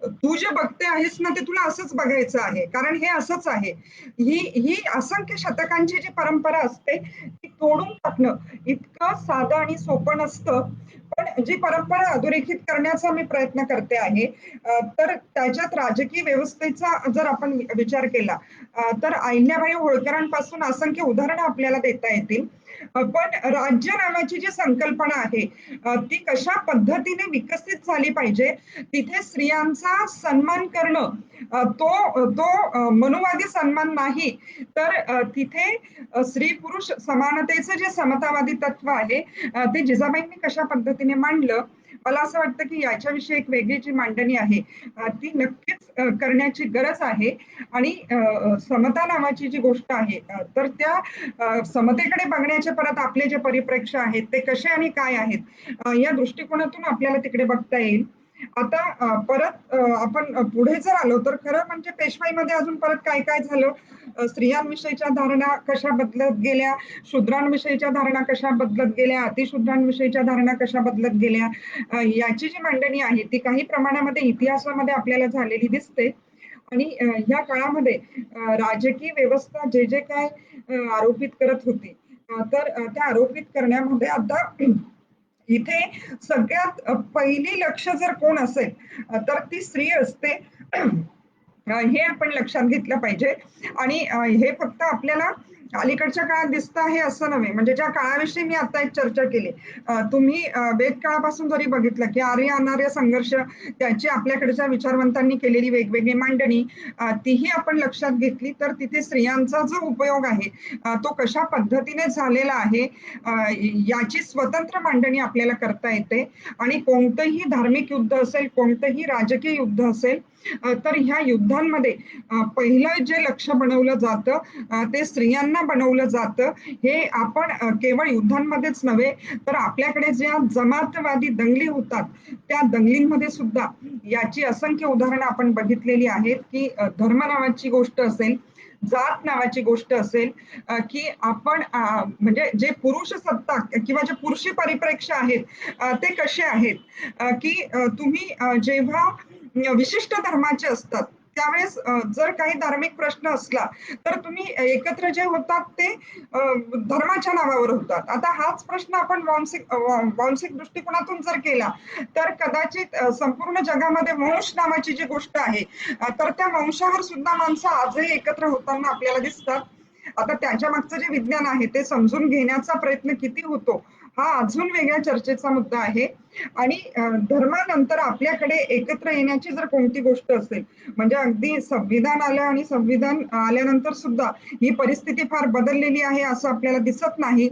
तू जे बघते आहेस ना, ते तुला असंच बघायचं आहे. कारण हे असंच आहे. ही असंख्य शतकांची जी परंपरा असते, ती तोडून टाकणं इतकं साधं आणि सोपं नसतं. पण जी परंपरा अधोरेखित करण्याचा मी प्रयत्न करते आहे, तर त्याच्यात राजकीय व्यवस्थेचा जर आपण विचार केला, तर अहिल्याबाई होळकरांपासून असंख्य उदाहरणं आपल्याला देता येतील. पण राज्य नावाची जी संकल्पना आहे, ती कशा पद्धतीने विकसित झाली पाहिजे, तिथे स्त्रियांचा सन्मान करणं, तो मनुवादी सन्मान नाही, तर तिथे स्त्री-पुरुष समानतेचं जे समतावादी तत्व आहे, ते जिजाबाईंनी कशा पद्धतीने मांडलं, मला असं वाटतं की याच्याविषयी एक वेगळी जी मांडणी आहे, ती नक्कीच करण्याची गरज आहे. आणि समता नावाची जी गोष्ट आहे, तर त्या समतेकडे बघण्याचे परत आपले जे परिप्रेक्ष्य आहेत ते कसे आणि काय आहेत, या दृष्टिकोनातून आपल्याला तिकडे बघता येईल. आता परत आपण पुढे जर आलो तर खरं म्हणजे पेशवाईमध्ये अजून परत काय काय झालं, स्त्रियांविषयीच्या धारणा कशा बदलत गेल्या, शूद्रांविषयीच्या धारणा कशा बदलत गेल्या, अतिशूद्रांविषयीच्या धारणा कशा बदलत गेल्या, याची जी मांडणी आहे ती काही प्रमाणामध्ये इतिहासामध्ये आपल्याला झालेली दिसते. आणि ह्या काळामध्ये राजकीय व्यवस्था जे जे काय आरोपित करत होती, तर त्या आरोपित करण्यामध्ये आता इथे सगळ्यात पहिली लक्ष जर कोण असेल, तर ती स्त्री असते. हे आपण लक्षात घेतलं पाहिजे. आणि हे फक्त आपल्याला अलीकडच्या काळात दिसतं आहे असं नव्हे. म्हणजे ज्या काळाविषयी मी आता एक चर्चा केली, तुम्ही वेदकाळापासून जरी बघितलं, की आर्य-अनार्य संघर्ष, त्याची आपल्याकडच्या विचारवंतांनी केलेली वेगवेगळी मांडणी, तीही आपण लक्षात घेतली, तर तिथे स्त्रियांचा जो उपयोग आहे, तो कशा पद्धतीने झालेला आहे, याची स्वतंत्र मांडणी आपल्याला करता येते. आणि कोणतंही धार्मिक युद्ध असेल, कोणतंही राजकीय युद्ध असेल, तर ह्या युद्धांमध्ये पहिलं जे लक्ष बनवलं जातं, ते स्त्रियांना बनवलं जातं. हे आपण केवळ युद्धांमध्येच नव्हे, तर आपल्याकडे ज्या जमातवादी दंगली होतात, त्या दंगलींमध्ये सुद्धा याची असंख्य उदाहरणं आपण बघितलेली आहेत, की धर्म नावाची गोष्ट असेल, जात नावाची गोष्ट असेल, की आपण म्हणजे जे पुरुष सत्ता किंवा जे पुरुषी परिप्रेक्ष्य आहेत, ते कसे आहेत, की तुम्ही जेव्हा विशिष्ट धर्माचे असतात, त्यावेळेस जर काही धार्मिक प्रश्न असला, तर तुम्ही एकत्र जे होतात ते धर्माच्या नावावर होतात. आता हाच प्रश्न आपण वांशिक दृष्टिकोनातून जर केला, तर कदाचित संपूर्ण जगामध्ये वंश नावाची जी गोष्ट आहे, तर त्या वंशावर सुद्धा माणसं आजही एकत्र होताना आपल्याला दिसतात. आता त्याच्या मागचं जे विज्ञान आहे ते समजून घेण्याचा प्रयत्न किती होतो, हा अजून वेगळ्या चर्चेचा मुद्दा आहे. आणि धर्मानंतर आपल्याकडे एकत्र येण्याची जर कोणती गोष्ट असेल, म्हणजे अगदी संविधान आलं आणि संविधान आल्यानंतर सुद्धा ही परिस्थिती फार बदललेली आहे असं आपल्याला दिसत नाही.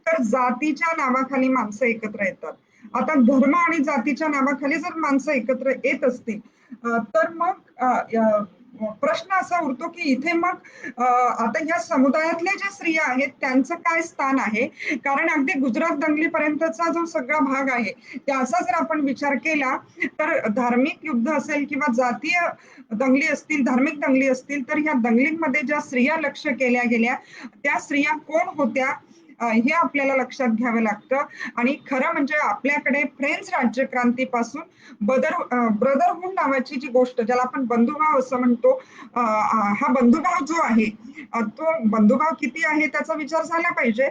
तर जातीच्या नावाखाली माणसं एकत्र येतात. आता धर्म आणि जातीच्या नावाखाली जर माणसं एकत्र येत असतील, तर मग प्रश्न असा उरतो की इथे मग आता या समुदायातल्या ज्या स्त्रिया आहेत त्यांचं काय स्थान आहे. कारण अगदी गुजरात दंगलीपर्यंतचा जो सगळा भाग आहे, त्याचा जर आपण विचार केला, तर धार्मिक युद्ध असेल किंवा जातीय दंगली असतील, धार्मिक दंगली असतील, तर ह्या दंगलींमध्ये ज्या स्त्रिया लक्ष्य केल्या गेल्या, त्या स्त्रिया कोण होत्या, हे आपल्याला लक्षात घ्यावं लागतं. आणि खरं म्हणजे आपल्याकडे फ्रेंच राज्यक्रांतीपासून ब्रदरहूड नावाची जी गोष्ट, ज्याला आपण बंधुभाव असं म्हणतो, हा बंधुभाव जो आहे, तो बंधुभाव किती आहे त्याचा विचार झाला पाहिजे.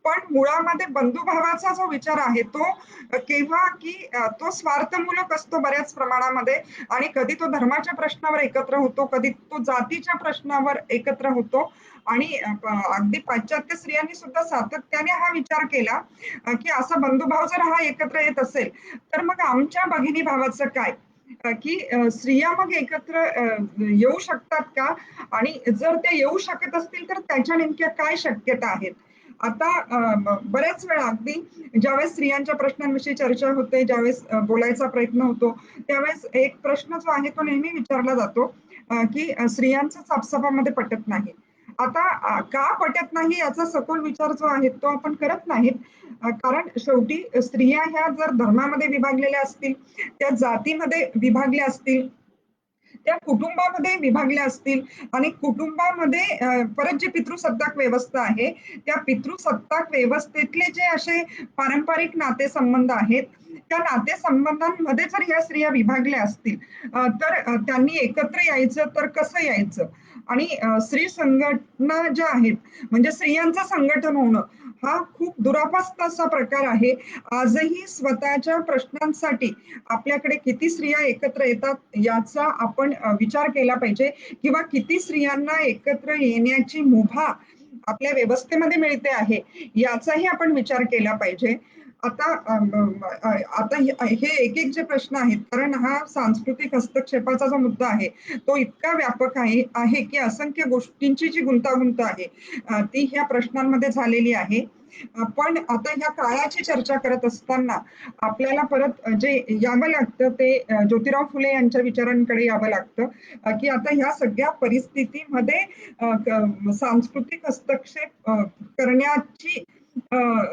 पण मुळामध्ये बंधुभावाचा जो विचार आहे तो केव्हा की तो स्वार्थमूलक असतो बऱ्याच प्रमाणामध्ये. आणि कधी तो धर्माच्या प्रश्नावर एकत्र होतो, कधी तो जातीच्या प्रश्नावर एकत्र होतो. आणि अगदी पाश्चात्य स्त्रियांनी सुद्धा सातत्याने हा विचार केला की असा बंधुभाव जर हा एकत्र येत असेल तर मग आमच्या भगिनी भावाचं काय, की स्त्रिया मग एकत्र येऊ शकतात का, आणि जर ते येऊ शकत असतील तर त्याच्या नेमक्या काय शक्यता आहेत. आता बऱ्याच वेळा अगदी ज्यावेळेस स्त्रियांच्या प्रश्नांविषयी चर्चा होते, ज्यावेळेस बोलायचा प्रयत्न होतो, त्यावेळेस एक प्रश्न जो आहे तो नेहमी विचारला जातो की स्त्रियांचं साफसाफामध्ये पटत नाही. आता का पटत नाही याचा सखोल विचार जो आहे तो आपण करत नाहीत. कारण शेवटी स्त्रिया ह्या जर धर्मामध्ये विभागलेल्या असतील, त्या जातीमध्ये विभागल्या असतील, त्या कुटुंबामध्ये विभागल्या असतील, आणि कुटुंबामध्ये परत जी पितृसत्ताक व्यवस्था आहे, त्या पितृसत्ताक व्यवस्थेतले जे असे पारंपरिक नातेसंबंध आहेत, त्या नातेसंबंधांमध्ये जर ह्या स्त्रिया विभागल्या असतील, तर त्यांनी एकत्र यायचं तर कसं यायचं. आणि स्त्री संघटना ज्या आहेत, म्हणजे स्त्रियांचं संघटन होणं, हा खूप दुरापास्त असा प्रकार आहे. आजही स्वतःच्या प्रश्नांसाठी आपल्याकडे किती स्त्रिया एकत्र येतात याचा आपण विचार केला पाहिजे, किंवा किती स्त्रियांना एकत्र येण्याची मुभा आपल्या व्यवस्थेमध्ये मिळते आहे याचाही आपण विचार केला पाहिजे. आता आता हे एक एक जे प्रश्न आहेत, कारण हा सांस्कृतिक हस्तक्षेपाचा जो मुद्दा आहे तो इतका व्यापक आहे की असंख्य गोष्टींची जी गुंतागुंत आहे ती ह्या प्रश्नांमध्ये झालेली आहे. पण आता ह्या काळाची चर्चा करत असताना आपल्याला परत जे यावं लागतं ते ज्योतिराव फुले यांच्या विचारांकडे यावं लागतं, की आता ह्या सगळ्या परिस्थितीमध्ये सांस्कृतिक हस्तक्षेप करण्याची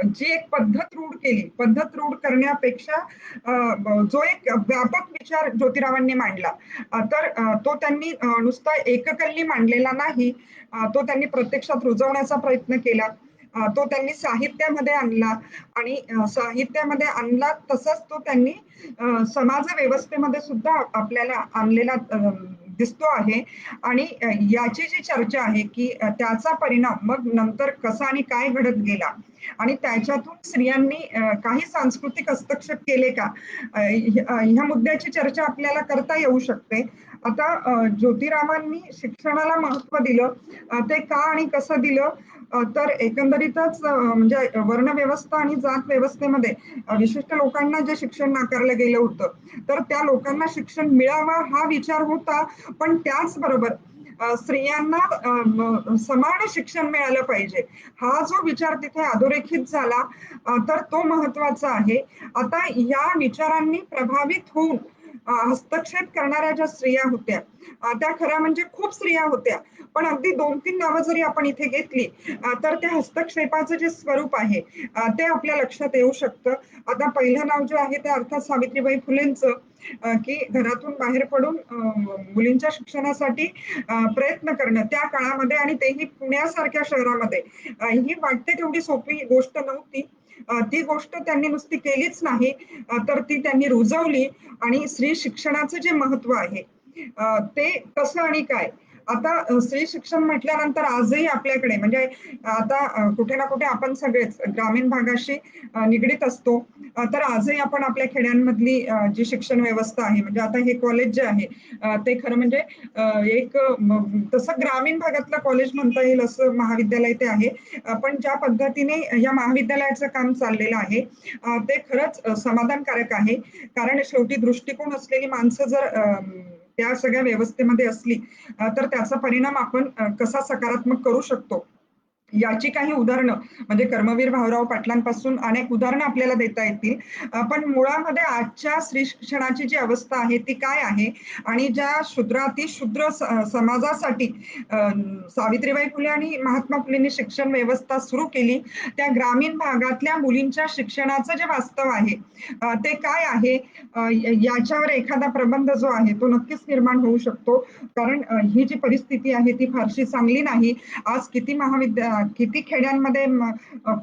जी एक पद्धत रूढ करण्यापेक्षा जो एक व्यापक विचार ज्योतिरावांनी मांडला, तर तो त्यांनी नुसता एककल्ली मांडलेला नाही, तो त्यांनी प्रत्यक्षात रुजवण्याचा प्रयत्न केला. तो त्यांनी साहित्यामध्ये आणला, आणि साहित्यामध्ये आणला तसंच तो त्यांनी समाज व्यवस्थेमध्ये सुद्धा आपल्याला आणलेला दिसतो आहे. आणि याची जी चर्चा आहे की त्याचा परिणाम मग नंतर कसा आणि काय घडत गेला, आणि त्याच्यातून स्त्रियांनी काही सांस्कृतिक हस्तक्षेप केले का, ह्या मुद्द्याची चर्चा आपल्याला करता येऊ शकते. आता ज्योतिरावांनी शिक्षणाला महत्व दिलं, ते का आणि कसं दिलं, तर एकंदरीतच म्हणजे वर्णव्यवस्था आणि जात व्यवस्थेमध्ये विशिष्ट लोकांना जे शिक्षण नाकारलं गेलं होतं, तर त्या लोकांना शिक्षण मिळावं हा विचार होता. पण त्याचबरोबर स्त्रियांना समान शिक्षण मिळालं पाहिजे, हा जो विचार तिथे अधोरेखित झाला, तर तो महत्वाचा आहे. आता या विचारांनी प्रभावित होऊन हस्तक्षेप करणाऱ्या ज्या स्त्रिया होत्या, त्या खऱ्या म्हणजे खूप स्त्रिया होत्या. पण अगदी 2-3 नावं जरी आपण इथे घेतली, तर त्या हस्तक्षेपाचं जे स्वरूप आहे ते आपल्या लक्षात येऊ शकतं. आता पहिलं नाव जे आहे ते अर्थात सावित्रीबाई फुलेंचं, की घरातून बाहेर पडून मुलींच्या शिक्षणासाठी प्रयत्न करणं त्या काळामध्ये, आणि तेही पुण्यासारख्या शहरामध्ये, ही वाटते तेवढी सोपी गोष्ट नव्हती. ती गोष्ट त्यांनी नुसती केलीच नाही, तर ती त्यांनी रुजवली. आणि स्त्री शिक्षणाचं जे महत्व आहे ते कसं आणि काय. आता स्त्री शिक्षण म्हटल्यानंतर आजही आपल्याकडे म्हणजे आता कुठे ना कुठे आपण सगळेच ग्रामीण भागाशी निगडीत असतो. तर आजही आपण आपल्या खेड्यांमधली जी शिक्षण व्यवस्था आहे, म्हणजे आता हे कॉलेज जे आहे ते खरं म्हणजे एक तसं ग्रामीण भागातलं कॉलेज म्हणता येईल असं महाविद्यालय ते आहे. पण ज्या पद्धतीने या महाविद्यालयाचं काम चाललेलं आहे ते खरंच समाधानकारक आहे. कारण शेवटी दृष्टिकोन असलेली माणसं जर त्या सगळ्या व्यवस्थेमध्ये असली तर त्याचा परिणाम आपण कसा सकारात्मक करू शकतो याची काही उदाहरणं, म्हणजे कर्मवीर भाऊराव पाटलांपासून अनेक उदाहरणं आपल्याला देता येतील. पण मुळामध्ये आजच्या स्त्री शिक्षणाची जी अवस्था आहे ती काय आहे, आणि ज्या शूद्रातिशूद्र समाजासाठी सावित्रीबाई फुले आणि महात्मा फुलेंनी शिक्षण व्यवस्था सुरू केली, त्या ग्रामीण भागातल्या मुलींच्या शिक्षणाचं जे वास्तव आहे ते काय आहे, याच्यावर एखादा प्रबंध जो आहे तो नक्कीच निर्माण होऊ शकतो. कारण ही जी परिस्थिती आहे ती फारशी चांगली नाही. आज किती किती खेड्यांमध्ये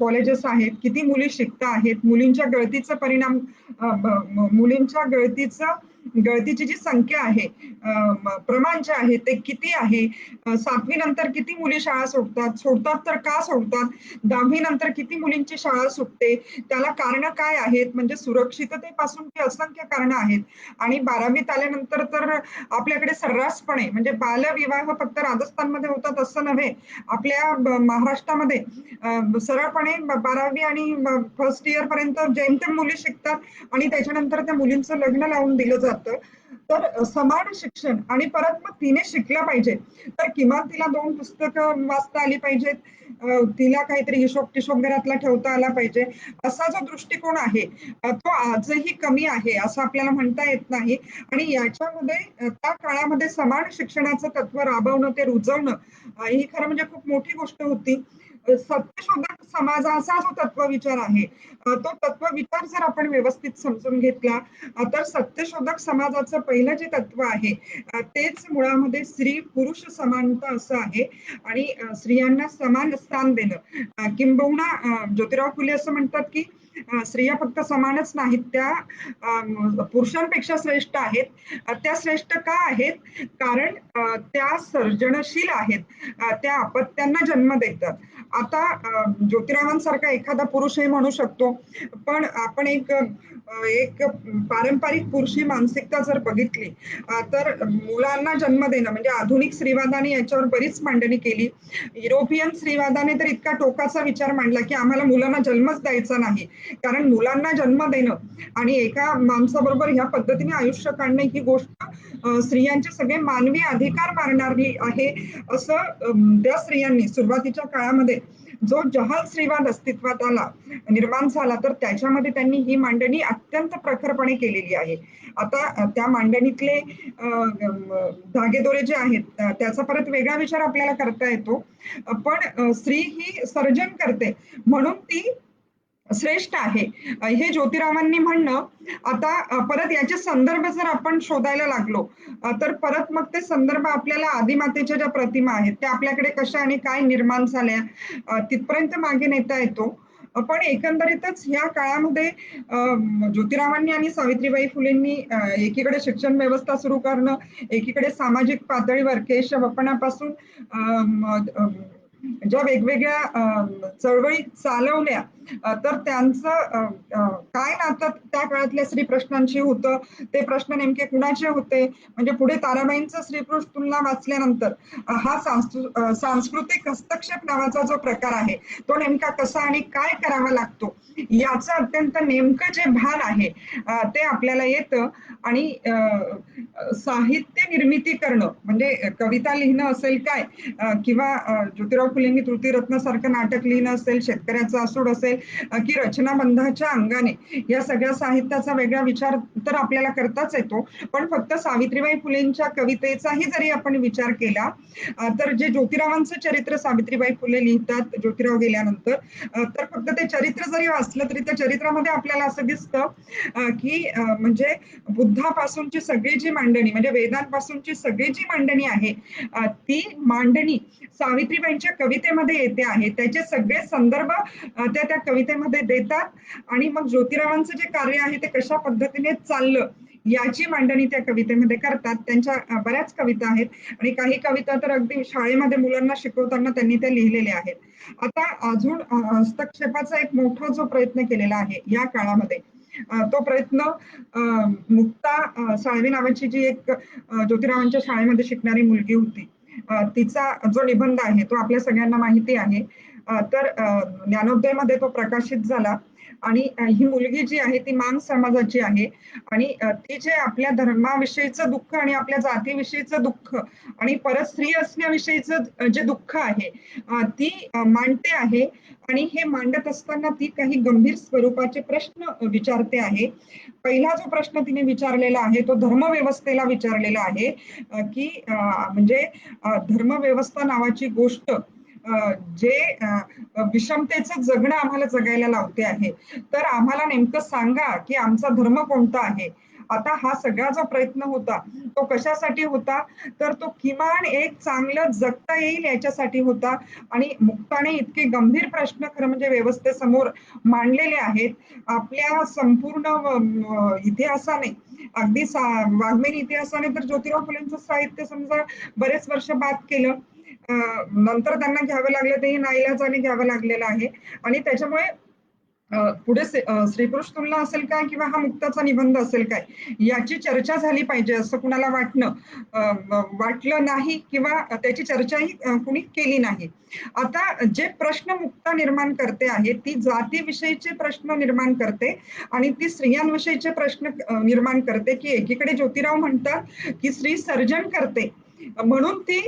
कॉलेजेस आहेत, किती मुली शिकता आहेत, मुलींच्या गळतीचा परिणाम, मुलींच्या गळतीची जी संख्या आहे, प्रमाण जे आहे ते किती आहे, 7वी नंतर किती मुली शाळा सोडतात तर का सोडतात, 10वी नंतर किती मुलींची शाळा सुटते, त्याला कारण काय आहेत, म्हणजे सुरक्षिततेपासून ती असंख्य कारणं आहेत. आणि 12वीत आल्यानंतर तर आपल्याकडे सर्रासपणे म्हणजे बालविवाह फक्त राजस्थानमध्ये होतात असं नव्हे, आपल्या महाराष्ट्रामध्ये सरळपणे 12वी आणि फर्स्ट इयर पर्यंत जेमतेम मुली शिकतात आणि त्याच्यानंतर त्या मुलींचं लग्न लावून दिलं जातं. तर समान शिक्षण आणि परत मग तिने शिकलं पाहिजे, तर किमान तिला 2 पुस्तकं वाचता आली पाहिजेत, तिला काहीतरी हिशोब टिशोब घरातला ठेवता आला पाहिजे, असा जो दृष्टिकोन आहे तो आजही कमी आहे असं आपल्याला म्हणता येत नाही. आणि याच्यामध्ये त्या काळामध्ये समान शिक्षणाचं तत्व राबवणं, ते रुजवणं, ही खरं म्हणजे खूप मोठी गोष्ट होती. सत्यशोधक समाजाचा जो तत्वविचार आहे, तो तत्वविचार जर आपण व्यवस्थित समजून घेतला, तर सत्यशोधक समाजाचं पहिलं जे तत्व आहे, तेच मुळामध्ये स्त्री पुरुष समानता असं आहे. आणि स्त्रियांना समान स्थान देणं, किंबहुना ज्योतिराव फुले असं म्हणतात की स्त्रिया फक्त समानच नाहीत, त्या पुरुषांपेक्षा श्रेष्ठ आहेत. त्या श्रेष्ठ का आहेत? कारण त्या सर्जनशील आहेत, त्या अपत्यांना जन्म देतात. आता ज्योतिरावांसारखा एखादा पुरुषही म्हणू शकतो, पण आपण एक पारंपरिक पुरुषी मानसिकता जर बघितली, तर मुलांना जन्म देणं म्हणजे आधुनिक स्त्रीवादाने याच्यावर बरीच मांडणी केली. युरोपियन स्त्रीवादाने तर इतका टोकाचा विचार मांडला की आम्हाला मुलांना जन्मच द्यायचा नाही, कारण मुलांना जन्म देणं आणि एका माणसाबरोबर ह्या पद्धतीने आयुष्य काढणं ही गोष्ट स्त्रियांचे सगळे मानवी अधिकार मारणारी आहे, असं त्या स्त्रियांनी सुरुवातीच्या काळामध्ये जो जहाल स्त्रीवाद अस्तित्वात आला, निर्माण झाला, तर त्याच्यामध्ये त्यांनी ही मांडणी अत्यंत प्रखरपणे केलेली आहे. आता त्या मांडणीतले धागेदोरे जे आहेत, त्याचा परत वेगळा विचार आपल्याला करता येतो. पण स्त्री ही सर्जन करते म्हणून ती श्रेष्ठ आहे, हे ज्योतिरावांनी म्हणणं. आता परत याचे संदर्भ जर आपण शोधायला लागलो, तर परत मग ते संदर्भ आपल्याला आदिमातेच्या ज्या प्रतिमा आहेत त्या आपल्याकडे कशा आणि काय निर्माण झाल्या, तिथपर्यंत मागे नेता येतो. पण एकंदरीतच ह्या काळामध्ये ज्योतिरावांनी आणि सावित्रीबाई फुलेंनी एकीकडे शिक्षण व्यवस्था सुरू करणं, एकीकडे सामाजिक पातळीवर केशवपनापासून ज्या वेगवेगळ्या चळवळी चालवल्या, तर त्यांचं काय नातं त्या काळातल्या स्त्री प्रश्नांशी होतं, ते प्रश्न नेमके कुणाचे होते, म्हणजे पुढे ताराबाईंचं स्त्री-पुरुष तुलना वाचल्यानंतर हा सांस्कृतिक हस्तक्षेप नावाचा जो प्रकार आहे, तो नेमका कसा आणि काय करावा लागतो, याचं अत्यंत नेमकं जे भान आहे ते आपल्याला येतं. आणि साहित्य निर्मिती करणं म्हणजे कविता लिहिणं असेल काय, किंवा ज्योतिराव फुलेंनी तृतीरत्नासारखं नाटक लिहिणं असेल, शेतकऱ्याचा असूड असेल, की रचनाबंधाच्या अंगाने या सगळ्या साहित्याचा वेगळा विचार तर आपल्याला करताच येतो. पण फक्त सावित्रीबाई फुलेंच्या कवितेचाही जरी आपण विचार केला, तर जे ज्योतिरावांचं चरित्र सावित्रीबाई फुले लिहितात ज्योतिराव गेल्यानंतर, तर फक्त ते चरित्र जरी वाचलं तरी त्या चरित्रामध्ये आपल्याला असं दिसतं की म्हणजे बुद्धापासूनची सगळी जी मांडणी म्हणजे वेदांपासूनची सगळी जी मांडणी आहे, ती मांडणी सावित्रीबाईंच्या कवितेमध्ये येते आहे. त्याचे सगळे संदर्भ त्या त्या कवितेमध्ये देतात. आणि मग ज्योतिरावांचं जे कार्य आहे ते कशा पद्धतीने चाललं याची मांडणी त्या कवितेमध्ये करतात. त्यांच्या बऱ्याच कविता आहेत आणि काही कविता तर अगदी शाळेमध्ये मुलांना शिकवताना त्यांनी त्या लिहिलेल्या आहेत. आता अजून हस्तक्षेपाचा एक मोठा जो प्रयत्न केलेला आहे या काळामध्ये, तो प्रयत्न मुक्ता साळवी नावाची जी एक ज्योतिरावांच्या शाळेमध्ये शिकणारी मुलगी होती, तिचा जो निबंध आहे तो आपल्या सगळ्यांना माहिती आहे. तर ज्ञानोदयमध्ये तो प्रकाशित झाला. आणि ही मुलगी जी आहे ती मांग समाजाची आहे. आणि ती जे आपल्या धर्माविषयीचं दुःख आणि आपल्या जातीविषयीचं दुःख आणि परत स्त्री असण्याविषयीचं जे दुःख आहे, ती मांडते आहे. आणि हे मांडत असताना ती काही गंभीर स्वरूपाचे प्रश्न विचारते आहे. पहिला जो प्रश्न तिने विचारलेला आहे तो धर्मव्यवस्थेला विचारलेला आहे, की म्हणजे धर्मव्यवस्था नावाची गोष्ट जे विषमतेचं जगणं आम्हाला जगायला लावते आहे, तर आम्हाला नेमकं सांगा की आमचा धर्म कोणता आहे. आता हा सगळा जो प्रयत्न होता, तो कशासाठी होता? तर तो किमान एक चांगलं जगता येईल याच्यासाठी होता आणि मुक्ताने इतके गंभीर प्रश्न खरं म्हणजे व्यवस्थेसमोर मांडलेले आहेत. आपल्या संपूर्ण इतिहासाने अगदी वाङ्मयीन इतिहासाने तर ज्योतिराव फुलेंचं साहित्य समजा बरेच वर्ष बाद केलं. अ, नंतर त्यांना घ्यावं लागलं तेही नाईलाजाने घ्यावं लागलेलं आहे आणि त्याच्यामुळे पुढे स्त्री-पुरुष तुलना असेल काय किंवा हा मुक्ताचा निबंध असेल काय, याची चर्चा झाली पाहिजे असं कुणाला वाटलं नाही किंवा त्याची चर्चाही कुणी केली नाही. आता जे प्रश्न मुक्ता निर्माण करते आहे, ती जातीविषयीचे प्रश्न निर्माण करते आणि ती स्त्रियांविषयीचे प्रश्न निर्माण करते, की एकीकडे ज्योतिराव म्हणतात, की स्त्री सर्जन करते. म्हणून ती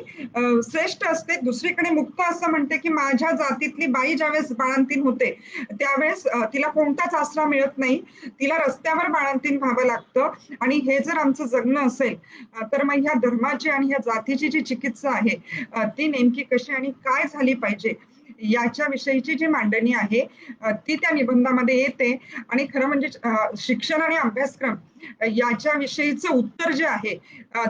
श्रेष्ठ असते. दुसरीकडे मुक्ता असं म्हणते, की माझ्या जातीतली बाई ज्यावेळेस बाळंतीण होते, त्यावेळेस तिला कोणताच आसरा मिळत नाही. तिला रस्त्यावर बाळंतीण व्हावं लागतं आणि हे जर आमचं जगणं असेल, तर मग ह्या धर्माची आणि ह्या जातीची जी चिकित्सा आहे, ती नेमकी कशी आणि काय झाली पाहिजे, याच्या विषयीची जी मांडणी आहे, ती त्या निबंधामध्ये येते आणि खरं म्हणजे शिक्षण आणि अभ्यासक्रम याच्या विषयीचं उत्तर जे आहे,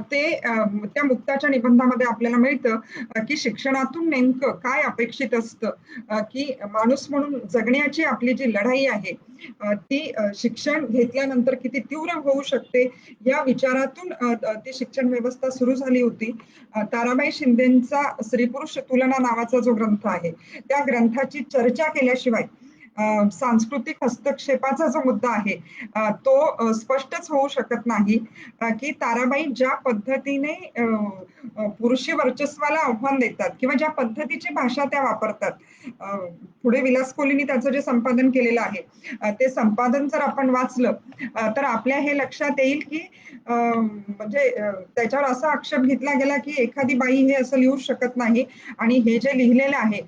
ते त्या मुक्ताच्या निबंधामध्ये आपल्याला मिळतं, की शिक्षणातून नेमकं काय अपेक्षित असतं, की माणूस म्हणून जगण्याची आपली जी लढाई आहे, ती शिक्षण घेतल्यानंतर किती तीव्र होऊ शकते, या विचारातून ती शिक्षण व्यवस्था सुरू झाली होती. ताराबाई शिंदेचा स्त्री-पुरुष तुलना नावाचा जो ग्रंथ आहे, त्या ग्रंथाची चर्चा केल्याशिवाय सांस्कृतिक हस्तक्षेपाचा जो मुद्दा आहे, तो स्पष्टच होऊ शकत नाही, की ताराबाई ज्या पद्धतीने पुरुषी वर्चस्वाला आव्हान देतात किंवा ज्या पद्धतीची भाषा त्या वापरतात. अ, पुढे विलास कोहलींनी त्याचं जे संपादन केलेलं आहे, ते संपादन जर आपण वाचलं, तर आपल्या हे लक्षात येईल, की म्हणजे त्याच्यावर असा आक्षेप घेतला गेला, की एखादी बाई हे असं लिहू शकत नाही आणि हे जे लिहिलेलं आहे,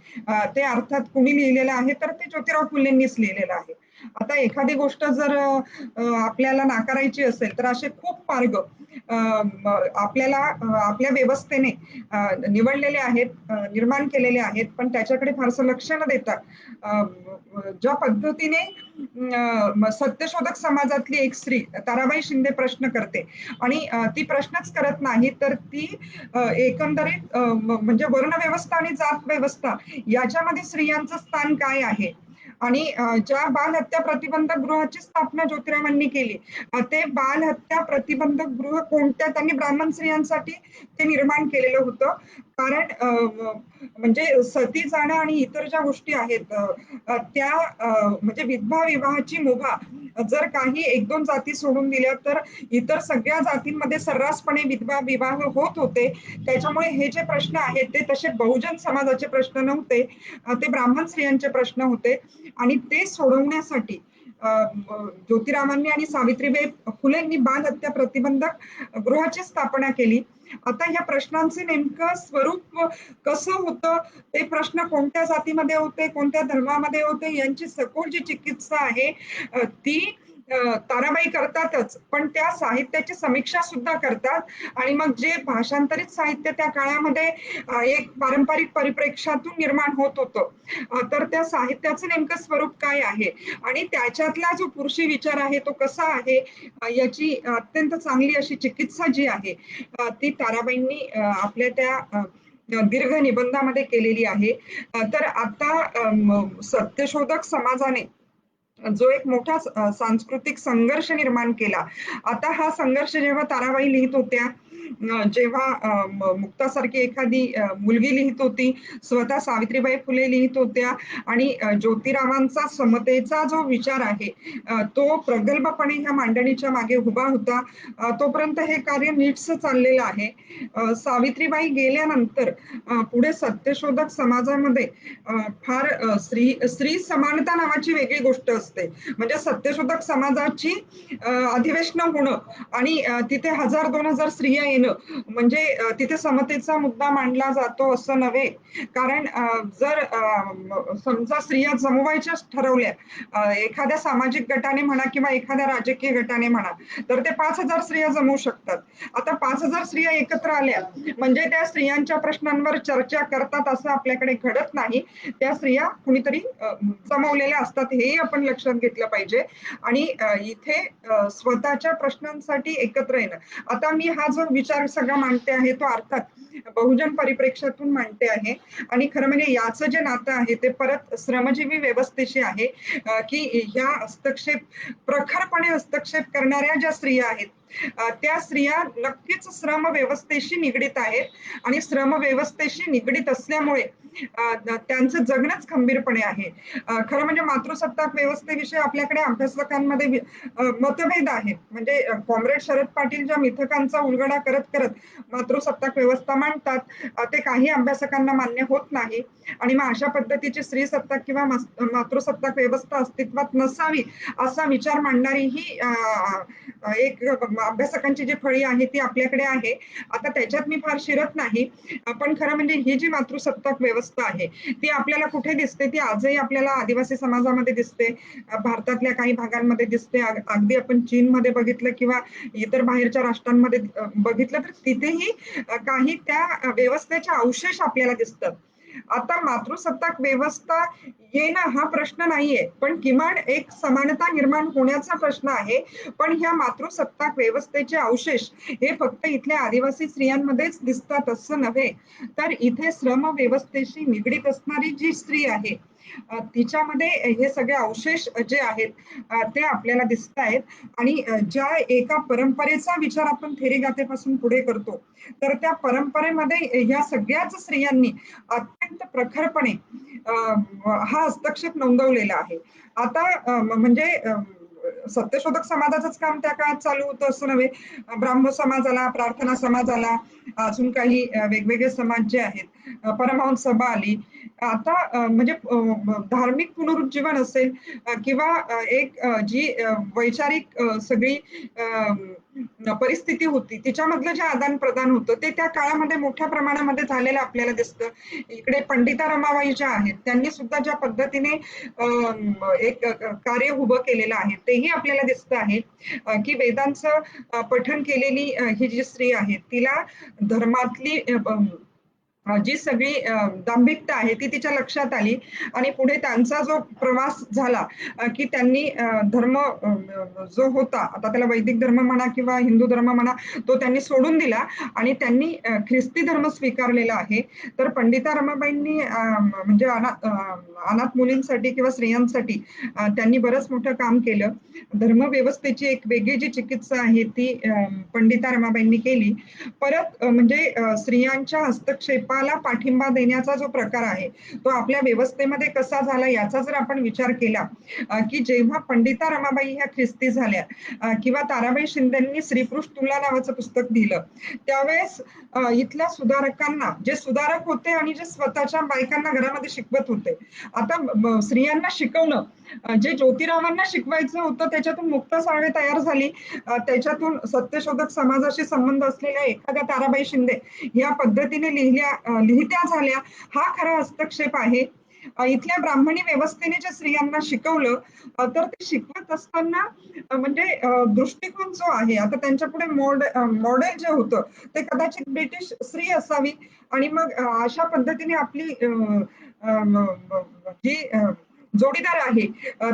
ते अर्थात कुणी लिहिलेलं आहे, तर ते ज्योतिराव फुलेंनीच लिहिलेलं आहे. आता एखादी गोष्ट जर आपल्याला नाकारायची असेल, तर असे खूप मार्ग आपल्याला आपल्या व्यवस्थेने निवडलेले आहेत, निर्माण केलेले आहेत, पण त्याच्याकडे फारसं लक्ष न देता ज्या पद्धतीने सत्यशोधक समाजातली एक स्त्री ताराबाई शिंदे प्रश्न करते आणि ती प्रश्नच करत नाही, तर ती एकंदरीत म्हणजे वर्णव्यवस्था आणि जात व्यवस्था याच्यामध्ये स्त्रियांचं स्थान काय आहे आणि ज्या बालहत्या प्रतिबंधक गृहाची स्थापना ज्योतिरावांनी केली, ते बालहत्या प्रतिबंधक गृह कोणत्या त्यांनी ब्राह्मण स्त्रियांसाठी ते निर्माण केलेलं होतं. कारण म्हणजे सती जाणं आणि इतर ज्या गोष्टी आहेत, त्या म्हणजे विधवा विवाहाची मुभा जर काही 1-2 जाती सोडून दिल्या, तर इतर सगळ्या जातींमध्ये सर्रासपणे विधवा विवाह होत होते. त्याच्यामुळे हे जे प्रश्न आहेत, ते तसे बहुजन समाजाचे प्रश्न नव्हते. ते ब्राह्मण स्त्रियांचे प्रश्न होते आणि ते सोडवण्यासाठी ज्योतिरावांनी आणि सावित्रीबाई फुलेंनी बालहत्या प्रतिबंधक गृहाची स्थापना केली. आता या प्रश्नांचे नेमकं स्वरूप कसं होतं, ते प्रश्न कोणत्या जातीमध्ये होते, कोणत्या धर्मामध्ये होते, यांची सखोल जी चिकित्सा आहे, ती ताराबाई करतातच, पण त्या साहित्याची समीक्षा सुद्धा करतात आणि मग जे भाषांतरित साहित्य त्या काळामध्ये एक पारंपरिक परिप्रेक्ष्यातून निर्माण होत होतं, तर त्या साहित्याचं नेमकं स्वरूप काय आहे आणि त्याच्यातला जो पुरुषी विचार आहे तो कसा आहे, याची अत्यंत चांगली अशी चिकित्सा जी आहे, ती ताराबाईंनी आपल्या त्या दीर्घ निबंधामध्ये केलेली आहे. तर आता सत्यशोधक समाजाने जो एक मोठा सांस्कृतिक संघर्ष निर्माण केला. आता हा संघर्ष जेव्हा ताराबाई लिहित होत्या, जेव्हा मुक्तासारखी एखादी मुलगी लिहित होती, स्वतः सावित्रीबाई फुले लिहित होत्या आणि ज्योतिरावांचा समतेचा जो विचार आहे, तो प्रगल्भपणे ह्या मांडणीच्या मागे उभा होता. तोपर्यंत हे कार्य नीटसं चाललेलं आहे. सावित्रीबाई गेल्यानंतर पुढे सत्यशोधक समाजामध्ये फार स्त्री स्त्री समानता नावाची वेगळी गोष्ट असते. म्हणजे सत्यशोधक समाजाची अधिवेशनं होणं आणि तिथे 1000-2000 स्त्रिया येणं म्हणजे तिथे समतेचा मुद्दा मांडला जातो असं नव्हे. कारण जर समजा स्त्रिया जमवायच्याच ठरवल्या एखाद्या सामाजिक गटाने म्हणा किंवा एखाद्या राजकीय गटाने म्हणा, तर ते 5,000 स्त्रिया जमवू शकतात. आता 5,000 स्त्रिया एकत्र आल्या म्हणजे त्या स्त्रियांच्या प्रश्नांवर चर्चा करतात असं आपल्याकडे घडत नाही. त्या स्त्रिया कुणीतरी जमवलेल्या असतात हेही आपण लक्षात घेतलं पाहिजे. आणि इथे स्वतःच्या प्रश्नांसाठी एकत्र येणं. आता मी हा जो विचार सगळा मांडते आहे तो अर्थात बहुजन परिप्रेक्ष्यातून मांडते आहे. आणि खरं म्हणजे याचं जे नातं आहे ते परत श्रमजीवी व्यवस्थेशी आहे. की ह्या हस्तक्षेप प्रखरपणे हस्तक्षेप करणाऱ्या ज्या स्त्रिया आहेत त्या स्त्रिया नक्कीच श्रम व्यवस्थेशी निगडीत आहेत आणि श्रम व्यवस्थेशी निगडीत असल्यामुळे त्यांचं जगणंच खंबीरपणे आहे. खरं म्हणजे मातृसत्ताक व्यवस्थेविषयी आपल्याकडे अभ्यासकांमध्ये मतभेद आहेत. म्हणजे कॉम्रेड शरद पाटील ज्या मिथकांचा उलगडा करत करत मातृसत्ताक व्यवस्था मांडतात ते काही अभ्यासकांना मान्य होत नाही. आणि मग अशा पद्धतीची स्त्री सत्ताक किंवा मातृसत्ताक व्यवस्था अस्तित्वात नसावी असा विचार मांडणारी ही एक अभ्यासकांची जी फळी आहे ती आपल्याकडे आहे. आता त्याच्यात मी फार शिरत नाही. पण खरं म्हणजे ही जी मातृसत्ताक व्यवस्था आहे ती आपल्याला कुठे दिसते? ती आजही आपल्याला आदिवासी समाजामध्ये दिसते, भारतातल्या काही भागांमध्ये दिसते. अगदी आपण चीनमध्ये बघितलं किंवा इतर बाहेरच्या राष्ट्रांमध्ये बघितलं तर तिथेही काही त्या व्यवस्थेचे अवशेष आपल्याला दिसतात. आता मातृसत्ताक व्यवस्था येणं हा प्रश्न नाहीये, पण किमान एक समानता निर्माण होण्याचा प्रश्न आहे. पण ह्या मातृसत्ताक व्यवस्थेचे अवशेष हे फक्त इथल्या आदिवासी स्त्रियांमध्येच दिसतात असं नव्हे, तर इथे श्रम व्यवस्थेशी निगडीत असणारी जी स्त्री आहे तिच्यामध्ये हे सगळे अवशेष जे आहेत ते आपल्याला दिसत आहेत. आणि ज्या एका परंपरेचा विचार आपण थेरीगाथेपासून पुढे करतो तर त्या परंपरेमध्ये ह्या सगळ्याच स्त्रियांनी अत्यंत प्रखरपणे हा हस्तक्षेप नोंदवलेला आहे. आता म्हणजे सत्यशोधक समाजाचंच काम त्या काळात चालू होतं असं नव्हे. ब्राह्मो समाजाला, प्रार्थना समाजाला, अजून काही वेगवेगळे समाज जे आहेत, परमहंस सभा आली. आता म्हणजे धार्मिक पुनरुज्जीवन असेल किंवा एक जी वैचारिक सगळी परिस्थिती होती तिच्यामधलं जे आदान प्रदान होतं ते त्या काळामध्ये मोठ्या प्रमाणामध्ये झालेलं आपल्याला दिसतं. इकडे पंडिता रमाबाई ज्या आहेत त्यांनी सुद्धा ज्या पद्धतीने एक कार्य उभं केलेलं आहे तेही आपल्याला दिसतं आहे. की वेदांचं पठण केलेली ही जी स्त्री आहे तिला धर्मातली जी सगळी दांभिकता आहे ती तिच्या लक्षात आली. आणि पुढे त्यांचा जो प्रवास झाला की त्यांनी धर्म जो होता, आता त्याला वैदिक धर्म म्हणा किंवा हिंदू धर्म म्हणा, तो त्यांनी सोडून दिला आणि त्यांनी ख्रिस्ती धर्म स्वीकारलेला आहे. तर पंडिता रमाबाईंनी म्हणजे अनाथ मुलींसाठी किंवा स्त्रियांसाठी त्यांनी बरंच मोठं काम केलं. धर्मव्यवस्थेची एक वेगळी जी चिकित्सा आहे ती पंडिता रमाबाईंनी केली. परत म्हणजे स्त्रियांच्या हस्तक्षेपाला पाठिंबा देण्याचा जो प्रकार आहे तो आपल्या व्यवस्थेमध्ये कसा झाला याचा जर आपण विचार केला की जेव्हा पंडिता रमाबाई ह्या ख्रिस्ती झाल्या किंवा ताराबाई शिंदेंनी स्त्रीपुरुष तुला नावाचं पुस्तक दिलं त्यावेळेस इथल्या सुधारकांना, जे सुधारक होते आणि जे स्वतःच्या बायकांना घरामध्ये शिकवत होते, आता स्त्रियांना शिकवणं जे ज्योतिरावांना शिकवायचं होतं त्याच्यातून मुक्ता साळवे तयार झाली. त्याच्यातून सत्यशोधक समाजाशी संबंध असलेल्या एखाद्या ताराबाई शिंदे या पद्धतीने लिहित्या झाल्या. हा खरा हस्तक्षेप आहे. इथल्या ब्राह्मणी व्यवस्थेने ज्या स्त्रियांना शिकवलं तर ते शिकवत असताना म्हणजे दृष्टिकोन जो आहे, आता त्यांच्या पुढे मॉडेल जे होतं ते कदाचित ब्रिटिश स्त्री असावी. आणि मग अशा पद्धतीने आपली जी जोडीदार आहे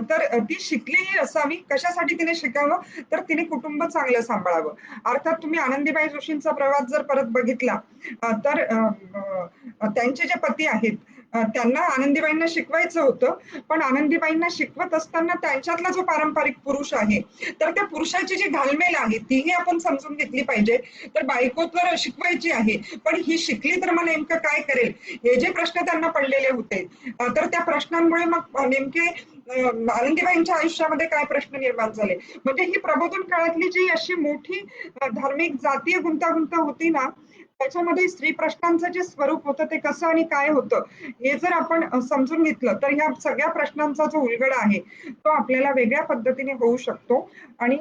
तर ती शिकलेली असावी. कशासाठी तिने शिकावं? तर तिने कुटुंब चांगलं सांभाळावं. अर्थात तुम्ही आनंदीबाई जोशींचा प्रवास जर परत बघितला तर त्यांचे जे पती आहेत त्यांना आनंदीबाईंना शिकवायचं होतं, पण आनंदीबाईंना शिकवत असताना त्यांच्यातला जो पारंपरिक पुरुष आहे तर त्या पुरुषाची जी घालमेल आहे तीही आपण समजून घेतली पाहिजे. तर बायको तर शिकवायची आहे पण ही शिकली तर मग नेमकं काय करेल हे जे प्रश्न त्यांना पडलेले होते तर त्या प्रश्नांमुळे मग नेमके आनंदीबाईंच्या आयुष्यामध्ये काय प्रश्न निर्माण झाले. म्हणजे ही प्रबोधन काळातली जी अशी मोठी धार्मिक जातीय गुंतागुंत होती ना त्याच्यामध्ये स्त्री प्रश्नांचं जे स्वरूप होतं ते कसं आणि काय होतं हे जर आपण समजून घेतलं तर ह्या सगळ्या प्रश्नांचा जो उलगडा आहे तो आपल्याला वेगळ्या पद्धतीने होऊ शकतो. आणि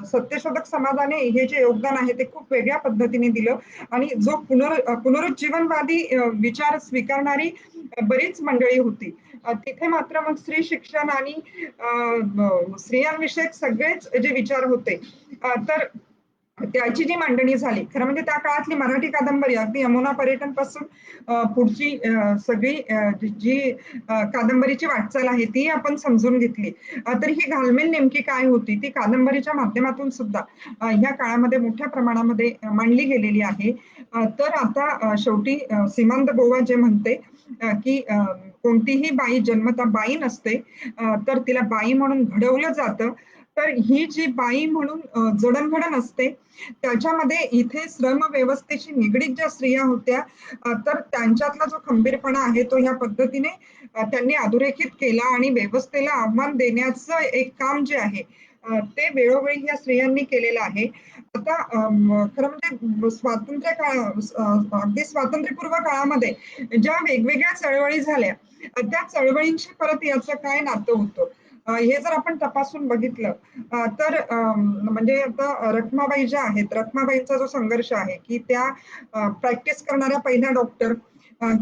सत्यशोधक समाजाने हे जे योगदान आहे ते खूप वेगळ्या पद्धतीने दिलं. आणि जो पुनरुज्जीवनवादी विचार स्वीकारणारी बरीच मंडळी होती. तिथे मात्र मग स्त्री शिक्षण आणि स्त्रियांविषयक सगळेच जे विचार होते तर त्याची जी मांडणी झाली खरं म्हणजे त्या काळातली मराठी कादंबरी अगदी यमुना पर्यटन पासून पुढची सगळी जी कादंबरीची वाटचाल आहे ती आपण समजून घेतली तर ही घालमेल नेमकी काय होती ती कादंबरीच्या माध्यमातून सुद्धा ह्या काळामध्ये मोठ्या प्रमाणामध्ये मांडली गेलेली आहे. तर आता शेवटी सीमांत गोवा जे म्हणते की कोणतीही बाई जन्मता बाई नसते तर तिला बाई म्हणून घडवलं जातं. तर ही जी बाई म्हणून जडणघडण असते त्याच्यामध्ये इथे श्रम व्यवस्थेशी निगडीत ज्या स्त्रिया होत्या तर त्यांच्यातला जो खंबीरपणा आहे तो ह्या पद्धतीने त्यांनी अधोरेखित केला आणि व्यवस्थेला आव्हान देण्याचं एक काम जे आहे ते वेळोवेळी या स्त्रियांनी केलेलं आहे. आता खरं म्हणजे स्वातंत्र्य काळ अगदी स्वातंत्र्यपूर्व काळामध्ये ज्या वेगवेगळ्या चळवळी झाल्या त्या चळवळींशी परत याचं काय नातं होतं हे जर आपण तपासून बघितलं तर म्हणजे आता रखमाबाई ज्या आहेत रखमाबाईंचा जो संघर्ष आहे की त्या प्रॅक्टिस करणाऱ्या पहिल्या डॉक्टर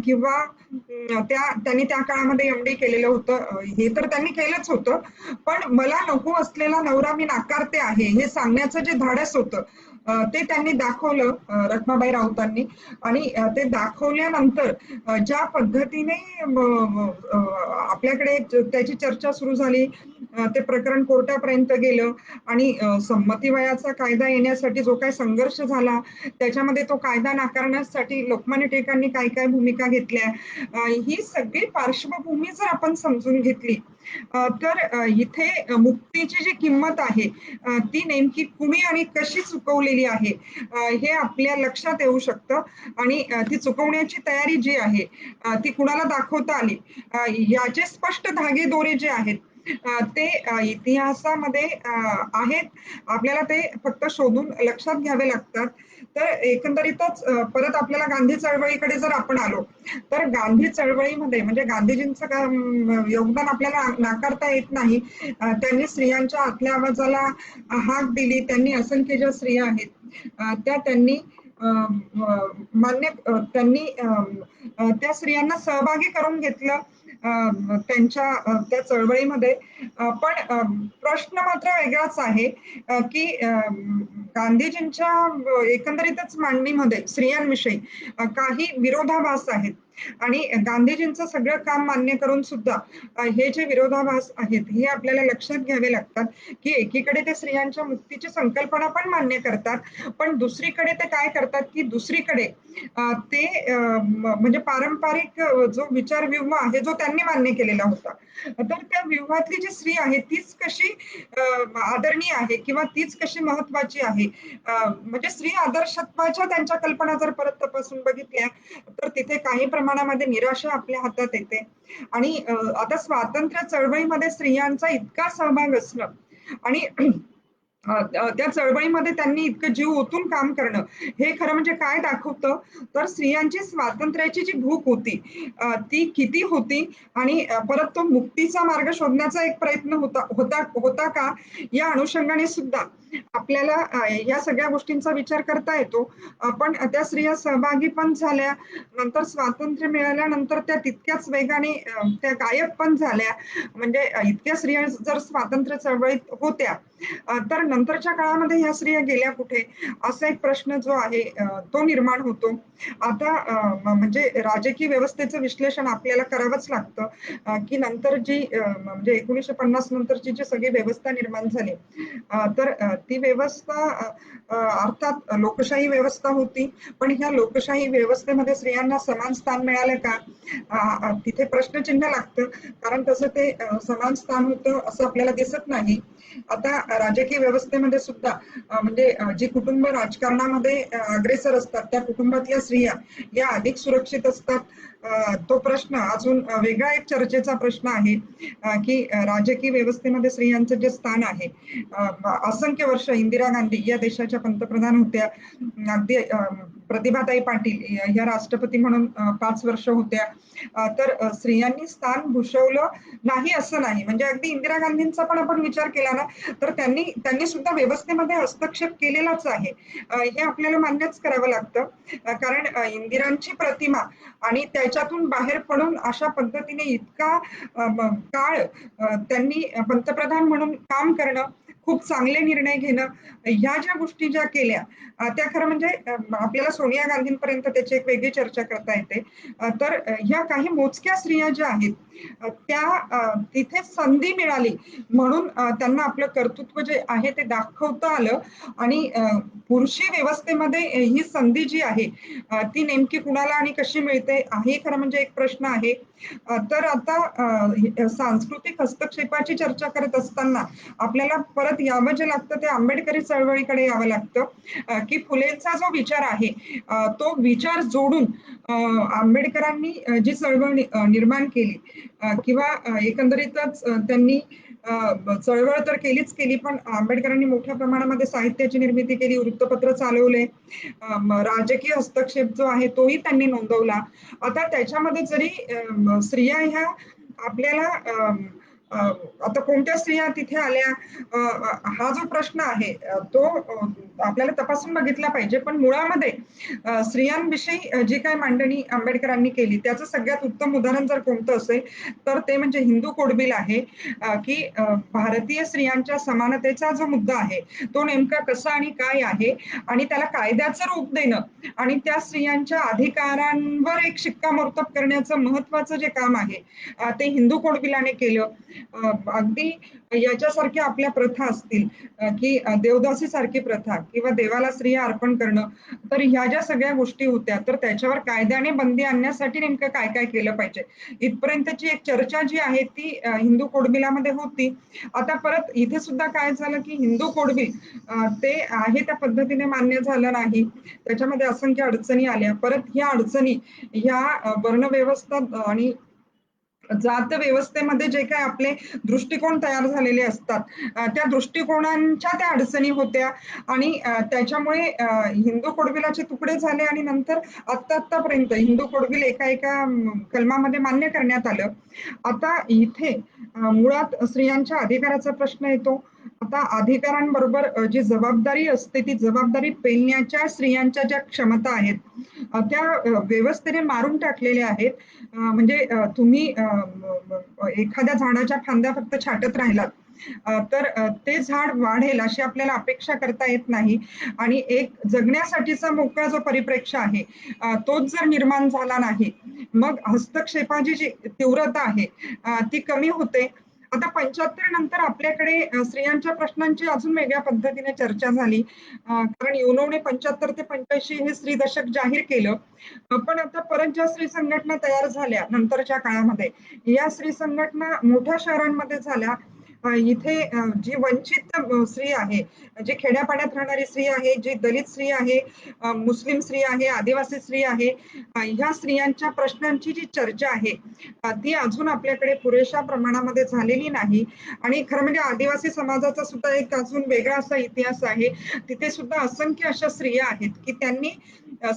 किंवा त्यांनी त्या काळामध्ये एमडी केलेलं होतं हे तर त्यांनी केलंच होतं. पण मला नको असलेला नवरा मी नाकारते आहे हे सांगण्याचं जे धाडस होतं ते त्यांनी दाखवलं रखमाबाई राऊतांनी. आणि ते दाखवल्यानंतर ज्या पद्धतीने आपल्याकडे त्याची चर्चा सुरू झाली ते प्रकरण कोर्टापर्यंत गेलं आणि संमती वयाचा कायदा येण्यासाठी जो काही संघर्ष झाला त्याच्यामध्ये तो कायदा नाकारण्यासाठी लोकमान्य टिळकांनी काय काय भूमिका घेतल्या ही सगळी पार्श्वभूमी जर आपण समजून घेतली तर इथे मुक्तीची जी किंमत आहे ती नेमकी कुणी आणि कशी चुकवलेली आहे हे आपल्या लक्षात येऊ शकतं. आणि ती चुकवण्याची तयारी जी आहे ती कुणाला दाखवता आली याचे स्पष्ट धागेदोरे जे आहेत ते इतिहासामध्ये आहेत. आपल्याला ते फक्त शोधून लक्षात घ्यावे लागतात. तर एकंदरीतच परत आपल्याला गांधी चळवळीकडे जर आपण आलो तर गांधी चळवळीमध्ये म्हणजे गांधीजींचं योगदान आपल्याला नाकारता येत नाही. त्यांनी स्त्रियांच्या आतल्या आवाजाला हाक दिली. त्यांनी असंख्य ज्या स्त्रिया आहेत त्या त्यांनी त्यांनी त्या स्त्रियांना सहभागी करून घेतलं त्यांच्या त्या चळवळीमध्ये. पण प्रश्न मात्र वेगळाच आहे की गांधीजींच्या एकंदरीतच मांडणीमध्ये स्त्रियांविषयी काही विरोधाभास आहेत. आणि गांधीजींचं सगळं काम मान्य करून सुद्धा हे जे विरोधाभास आहेत हे आपल्याला लक्षात घ्यावे लागतात की एकीकडे ते स्त्रियांच्या मुक्तीची संकल्पना पण मान्य करतात पण दुसरीकडे ते काय करतात की दुसरीकडे ते म्हणजे पारंपरिक जो विचारव्यूह आहे जो त्यांनी मान्य केलेला होता तर त्या व्यूहातली जी स्त्री आहे तीच कशी आदरणीय आहे किंवा तीच कशी महत्वाची आहे म्हणजे स्त्री आदर्शत्वाच्या त्यांच्या कल्पना जर परत तपासून बघितल्या तर तिथे काही प्रमाणामध्ये निराशा आपल्या हातात येते. आणि आता स्वातंत्र्य चळवळीमध्ये स्त्रियांचा इतका सहभाग असणं आणि त्या चळवळीमध्ये त्यांनी इतकं जीव ओतून काम करणं हे खरं म्हणजे काय दाखवतं तर स्त्रियांची स्वातंत्र्याची जी भूक होती ती किती होती आणि परत तो मुक्तीचा मार्ग शोधण्याचा एक प्रयत्न होता होता होता का या अनुषंगाने सुद्धा आपल्याला या सगळ्या गोष्टींचा विचार करता येतो. पण त्या स्त्रिया सहभागी पण झाल्या नंतर स्वातंत्र्य मिळाल्यानंतर त्या तितक्याच वेगाने त्या गायब पण झाल्या. म्हणजे इतक्या स्त्रिया जर स्वातंत्र्य चळवळीत होत्या तर नंतरच्या काळामध्ये ह्या स्त्रिया गेल्या कुठे असा एक प्रश्न जो आहे तो निर्माण होतो. आता म्हणजे राजकीय व्यवस्थेचं विश्लेषण आपल्याला करावंच लागतं की नंतर जी म्हणजे 1950 नंतरची जी सगळी व्यवस्था निर्माण झाली तर ती व्यवस्था अर्थात लोकशाही व्यवस्था होती. पण ह्या लोकशाही व्यवस्थेमध्ये स्त्रियांना समान स्थान मिळालं का तिथे प्रश्नचिन्ह लागतं कारण तसं ते समान स्थान होतं असं आपल्याला दिसत नाही. आता राजकीय व्यवस्थेमध्ये सुद्धा म्हणजे जी कुटुंब राजकारणामध्ये अग्रेसर असतात त्या कुटुंबातल्या स्त्रिया या अधिक सुरक्षित असतात. तो प्रश्न अजून वेगळा एक चर्चेचा प्रश्न आहे की राजकीय व्यवस्थेमध्ये स्त्रियांचं जे स्थान आहे असंख्य वर्ष इंदिरा गांधी या देशाच्या पंतप्रधान होत्या. अगदी प्रतिभाताई पाटील या राष्ट्रपती म्हणून 5 वर्ष होत्या. तर स्त्रियांनी स्थान भूषवलं नाही असं नाही. म्हणजे अगदी इंदिरा गांधींचा पण आपण विचार केला ना, तर त्यांनी त्यांनी सुद्धा व्यवस्थेमध्ये हस्तक्षेप केलेलाच आहे. हे आपल्याला मान्यच करावं लागतं. कारण इंदिरांची प्रतिमा आणि त्याच्यातून बाहेर पडून अशा पद्धतीने इतका काळ त्यांनी पंतप्रधान म्हणून काम करणं, खूप चांगले निर्णय घेणं, ह्या ज्या गोष्टी ज्या केल्या त्या खरं म्हणजे आपल्याला सोनिया गांधींपर्यंत त्याची एक वेगळी चर्चा करता येते. तर ह्या काही मोजक्या स्त्रिया ज्या आहेत त्या तिथे संधी मिळाली म्हणून त्यांना आपलं कर्तृत्व जे आहे ते दाखवता आलं आणि पुरुषी व्यवस्थेमध्ये ही संधी जी आहे ती नेमकी कुणाला आणि कशी मिळते हे खरं म्हणजे एक प्रश्न आहे. तर आता सांस्कृतिक हस्तक्षेपाची चर्चा करत असताना आपल्याला परत यावं जे लागतं ते आंबेडकरी चळवळीकडे यावं लागतं. की फुलेंचा जो विचार आहे तो विचार जोडून आंबेडकरांनी जी चळवळ निर्माण केली किंवा एकंदरीतच त्यांनी चळवळ तर केलीच केली, पण आंबेडकरांनी मोठ्या प्रमाणामध्ये साहित्याची निर्मिती केली, वृत्तपत्र चालवले, राजकीय हस्तक्षेप जो आहे तोही त्यांनी नोंदवला. आता त्याच्यामध्ये जरी स्त्रिया ह्या आपल्याला आता कोणत्या स्त्रिया तिथे आल्या हा जो प्रश्न आहे तो आपल्याला तपासून बघितला पाहिजे. पण मुळामध्ये स्त्रियांविषयी जी काय मांडणी आंबेडकरांनी केली त्याचं सगळ्यात उत्तम उदाहरण जर कोणतं असेल तर ते म्हणजे हिंदू कोड आहे. की भारतीय स्त्रियांच्या समानतेचा जो मुद्दा आहे तो नेमका कसा आणि काय आहे आणि त्याला कायद्याचं रूप देणं आणि त्या स्त्रियांच्या अधिकारांवर एक शिक्कामोर्तब करण्याचं महत्वाचं जे काम आहे ते हिंदू कोड केलं. अगदी याच्यासारख्या आपल्या प्रथा असतील की देवदासी सारखी प्रथा किंवा देवाला स्त्रिया अर्पण करणं, तर ह्या ज्या सगळ्या गोष्टी होत्या तर त्याच्यावर कायद्याने बंदी आणण्यासाठी नेमकं काय काय केलं पाहिजे इथपर्यंतची एक चर्चा जी आहे ती हिंदू कोडबिलामध्ये होती. आता परत इथे सुद्धा काय झालं की हिंदू कोडबिल ते आहे त्या पद्धतीने मान्य झालं नाही. त्याच्यामध्ये असंख्य अडचणी आल्या. परत ह्या अडचणी ह्या वर्णव्यवस्था आणि जात व्यवस्थेमध्ये जे काही आपले दृष्टिकोन तयार झालेले असतात त्या दृष्टिकोनांच्या त्या अडचणी होत्या आणि त्याच्यामुळे हिंदू कोडबिलाचे तुकडे झाले आणि नंतर आत्तापर्यंत हिंदू कोडबिल एका एका कलमामध्ये मान्य करण्यात आलं. आता इथे मुळात स्त्रियांच्या अधिकाराचा प्रश्न येतो. आता अधिकारांबरोबर जी जबाबदारी असते ती जबाबदारी पेलण्याच्या स्त्रियांच्या ज्या क्षमता आहेत त्या व्यवस्थेने मारून टाकलेल्या आहेत. म्हणजे तुम्ही एखाद्या झाडाच्या फांद्या फक्त छाटत राहिलात तर ते झाड वाढेल अशी आपल्याला अपेक्षा करता येत नाही आणि एक जगण्यासाठीचा मोकळा जो परिप्रेक्ष्य आहे तोच जर निर्माण झाला नाही मग हस्तक्षेपाची जी तीव्रता आहे ती कमी होते. आता 75 नंतर आपल्याकडे स्त्रियांच्या प्रश्नांची अजून वेगळ्या पद्धतीने चर्चा झाली. कारण युनोने 75 ते 85 हे स्त्री दशक जाहीर केलं. पण आता परत ज्या स्त्री संघटना तयार झाल्या नंतरच्या काळामध्ये या स्त्री संघटना मोठ्या शहरांमध्ये झाल्या. इथे जी वंचित स्त्री आहे, जी खेड्यापाड्यात राहणारी स्त्री आहे, जी दलित स्त्री आहे, मुस्लिम स्त्री आहे, आदिवासी स्त्री आहे, ह्या स्त्रियांच्या प्रश्नांची जी चर्चा आहे ती अजून आपल्याकडे पुरेशा प्रमाणामध्ये झालेली नाही. आणि खरं म्हणजे आदिवासी समाजाचा सुद्धा एक अजून वेगळा असा इतिहास आहे. तिथे सुद्धा असंख्य अशा स्त्रिया आहेत की त्यांनी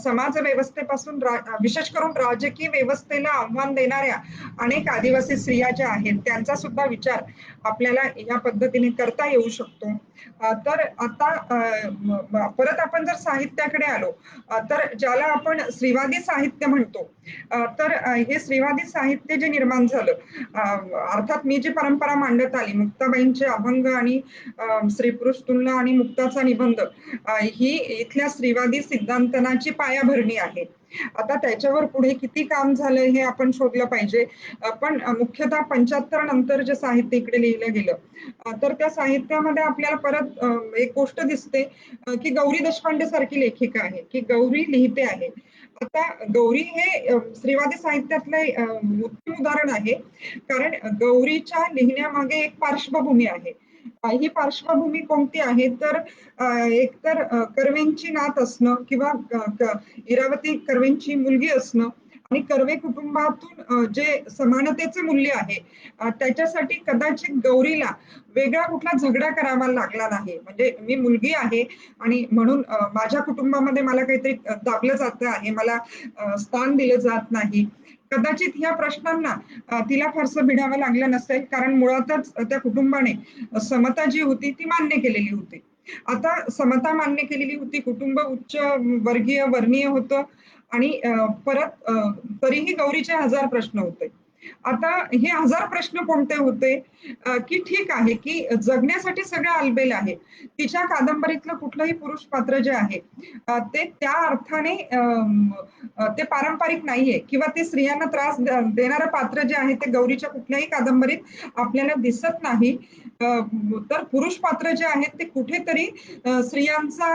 समाज व्यवस्थेपासून विशेष करून राजकीय व्यवस्थेला आव्हान देणाऱ्या अनेक आदिवासी स्त्रिया ज्या आहेत त्यांचा सुद्धा विचार आपल्याला या पद्धतीने करता येऊ शकतो. तर आता परत आपण जर साहित्याकडे आलो तर ज्याला आपण स्त्रीवादी साहित्य म्हणतो तर हे स्त्रीवादी साहित्य जे निर्माण झालं अर्थात मी जी परंपरा मांडत आली मुक्ताबाईंचे अभंग आणि स्त्री पुरुष तुलना आणि मुक्ताचा निबंध ही इथल्या स्त्रीवादी सिद्धांतनाची पायाभरणी आहे. आता त्याच्यावर पुढे किती काम झालंय हे आपण शोधलं पाहिजे. पण मुख्यतः 75 नंतर जे साहित्य इकडे लिहिलं गेलं तर त्या साहित्यामध्ये आपल्याला परत एक गोष्ट दिसते की गौरी देशपांडे सारखी लेखिका आहे की गौरी लिहिते आहे. आता गौरी हे स्त्रीवादी साहित्यातलं उत्तम उदाहरण आहे. कारण गौरीच्या लिहिण्यामागे एक पार्श्वभूमी आहे. ही पार्श्वभूमी कोणती आहे तर एकतर कर्वेंची नात असणं किंवा इरावती कर्वेंची मुलगी असणं आणि कर्वे कुटुंबातून जे समानतेचं मूल्य आहे त्याच्यासाठी कदाचित गौरीला वेगळा कुठला झगडा करावा लागला नाही. म्हणजे मी मुलगी आहे आणि म्हणून माझ्या कुटुंबामध्ये मला काहीतरी दाबलं जातं आहे, मला स्थान दिलं जात नाही. कदाचित ह्या प्रश्नांना तिला फारसं भिडावं लागलं नसेल, कारण मुळातच त्या कुटुंबाने समता जी होती ती मान्य केलेली होती. आता समता मान्य केलेली होती, कुटुंब उच्च वर्गीय वर्णीय होतं आणि परत तरीही गौरीचे हजार प्रश्न होते. आता हे हजार प्रश्न कोणते होते की ठीक आहे की जगण्यासाठी सगळं आलबेल आहे. तिच्या कादंबरीतलं कुठलंही पुरुष पात्र जे आहे ते त्या अर्थाने ते पारंपरिक नाहीये किंवा ते स्त्रियांना त्रास देणारं पात्र जे आहे ते गौरीच्या कुठल्याही कादंबरीत आपल्याला दिसत नाही. तर पुरुष पात्र जे आहेत ते कुठेतरी स्त्रियांचा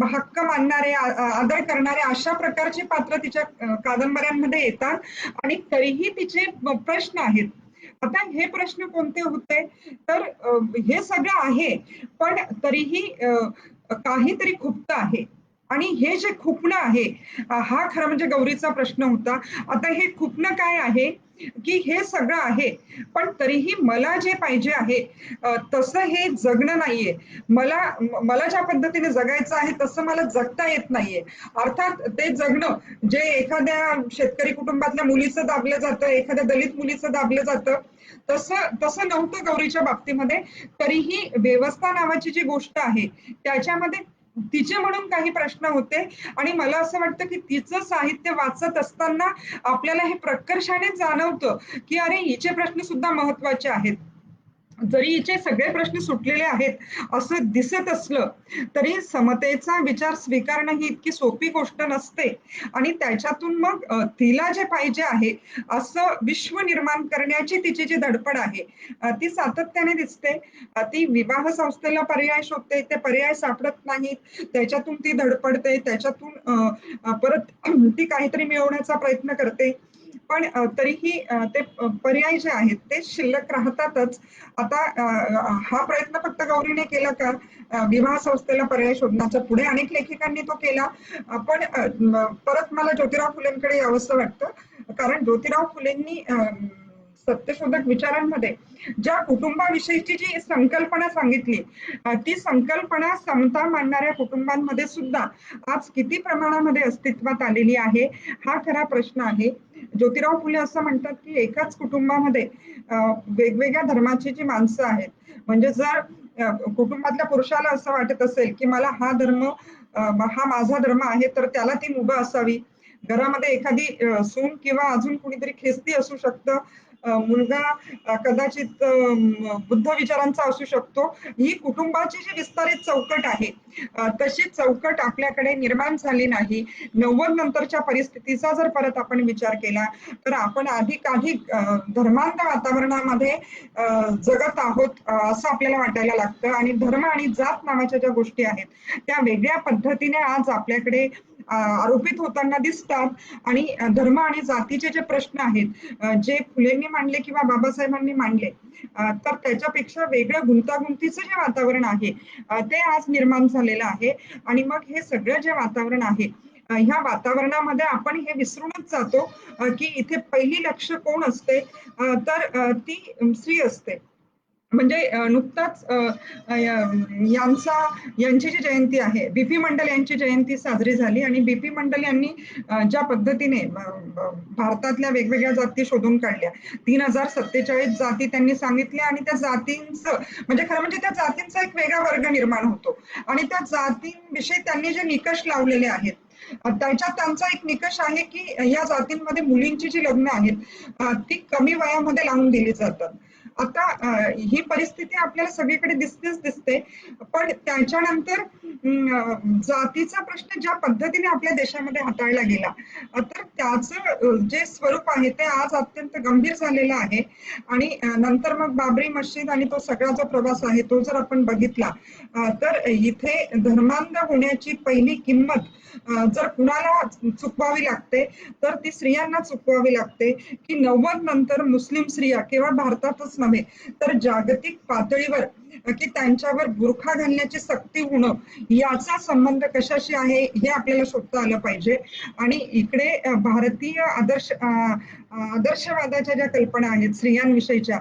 हक्क मानणारे, आदर करणारे अशा प्रकारची पात्र तिच्या कादंबऱ्यांमध्ये येतात आणि तरीही तिचे प्रश्न आहेत. आता हे प्रश्न कोणते होते? तर हे सगळं आहे, पण तरीही काहीतरी खुपतं आहे. आणि हे जे खुपणं आहे, हा खरा म्हणजे गौरीचा प्रश्न होता. आता हे खुपणं काय आहे, की हे सगळं आहे, पण तरीही मला जे पाहिजे आहे तसं हे जगणं नाहीये. मला मला ज्या पद्धतीने जगायचं आहे तसं मला जगता येत नाहीये. अर्थात ते जगणं जे एखाद्या शेतकरी कुटुंबातल्या मुलीचं दाबलं जातं, एखाद्या दलित मुलीचं दाबलं जातं, तसं तसं नव्हतं गौरीच्या बाबतीमध्ये. तरीही व्यवस्था नावाची जी गोष्ट आहे, त्याच्यामध्ये तिचे म्हणून काही प्रश्न होते आणि मला असं वाटतं, की तिचं साहित्य वाचत असताना आपल्याला हे प्रकर्षाने जाणवतं, की अरे हिचे प्रश्न सुद्धा महत्वाचे आहेत. जरी हिचे सगळे प्रश्न सुटलेले आहेत असं दिसत असलं, तरी समतेचा विचार स्वीकारणं ही इतकी सोपी गोष्ट नसते आणि त्याच्यातून मग तिला जे पाहिजे आहे असं विश्व निर्माण करण्याची तिची जी धडपड आहे ती सातत्याने दिसते. ती विवाह संस्थेला पर्याय शोधते, ते पर्याय सापडत नाहीत. त्याच्यातून ती धडपडते, त्याच्यातून परत ती काहीतरी मिळवण्याचा प्रयत्न करते. पण तरीही ते पर्याय जे आहेत ते शिल्लक राहतातच. आता हा प्रयत्न फक्त गौरीने केला का? विवाह संस्थेला पर्याय शोधण्याचा पुढे अनेक लेखिकांनी तो केला. पण परत मला ज्योतिराव फुलेंकडे यावंसं वाटतं. कारण ज्योतिराव फुलेंनी सत्यशोधक विचारांमध्ये ज्या कुटुंबाविषयीची जी संकल्पना सांगितली ती संकल्पना समता मानणाऱ्या कुटुंबांमध्ये सुद्धा आज किती प्रमाणामध्ये अस्तित्वात आलेली आहे हा खरा प्रश्न आहे. ज्योतिराव फुले असं म्हणतात की एकाच कुटुंबामध्ये वेगवेगळ्या धर्माची जी माणसं आहेत म्हणजे जर कुटुंबातल्या पुरुषाला असं वाटत असेल की मला हा धर्म हा माझा धर्म आहे तर त्याला ती मुभा असावी. घरामध्ये एखादी सून किंवा अजून कुणीतरी ख्रिस्ती असू शकतं. मुलगा कदाचित बुद्ध विचारांचा असू शकतो. ही कुटुंबाची जी विस्तारित चौकट आहे तशी चौकट आपल्याकडे निर्माण झाली नाही. 90 नंतरच्या परिस्थितीचा जर परत आपण विचार केला तर आपण अधिकाधिक धर्मांध वातावरणामध्ये जगत आहोत असं आपल्याला वाटायला लागतं आणि धर्म आणि जात नावाच्या ज्या गोष्टी आहेत त्या वेगळ्या पद्धतीने आज आपल्याकडे आरोपित होताना दिसतात आणि धर्म आणि जातीचे जे प्रश्न आहेत जे फुलेंनी मांडले किंवा बाबासाहेबांनी मांडले तर त्याच्यापेक्षा वेगळं गुंतागुंतीचं जे वातावरण आहे ते आज निर्माण झालेलं आहे आणि मग हे सगळं जे वातावरण आहे ह्या वातावरणामध्ये आपण हे विसरूनच जातो की इथे पहिली लक्ष कोण असते तर ती स्त्री असते. म्हणजे नुकताच यांची जी जयंती आहे बीपी मंडल यांची जयंती साजरी झाली आणि बीपी मंडल यांनी ज्या पद्धतीने भारतातल्या वेगवेगळ्या जाती शोधून काढल्या 3047 जाती त्यांनी सांगितल्या आणि त्या जातींचं म्हणजे खरं म्हणजे त्या जातींचा एक वेगळा वर्ग निर्माण होतो आणि त्या जातींविषयी त्यांनी जे निकष लावलेले आहेत त्याच्यात त्यांचा एक निकष आहे की या जातींमध्ये मुलींची जी लग्न आहेत ती कमी वयामध्ये लावून दिली जातात. आता ही परिस्थिती आपल्याला सगळीकडे दिसतेच दिसते पण त्याच्यानंतर जातीचा प्रश्न ज्या पद्धतीने आपल्या देशामध्ये हाताळला गेला तर त्याचं जे स्वरूप आहे ते आज अत्यंत गंभीर झालेलं आहे आणि नंतर मग बाबरी मस्जिद आणि तो सगळा जो प्रवास आहे तो जर आपण बघितला तर इथे धर्मांध होण्याची पहिली किंमत जर कुणाला चुकवावी लागते तर ती स्त्रियांना चुकवावी लागते की 90 नंतर मुस्लिम स्त्रिया केवळ भारतातच नव्हे तर जागतिक पातळीवर की त्यांच्यावर बुरखा घालण्याची सक्ती होणं याचा संबंध कशाशी आहे हे आपल्याला शोधता आलं पाहिजे. आणि इकडे भारतीय आदर्शवादाच्या ज्या कल्पना आहेत स्त्रियांविषयीच्या,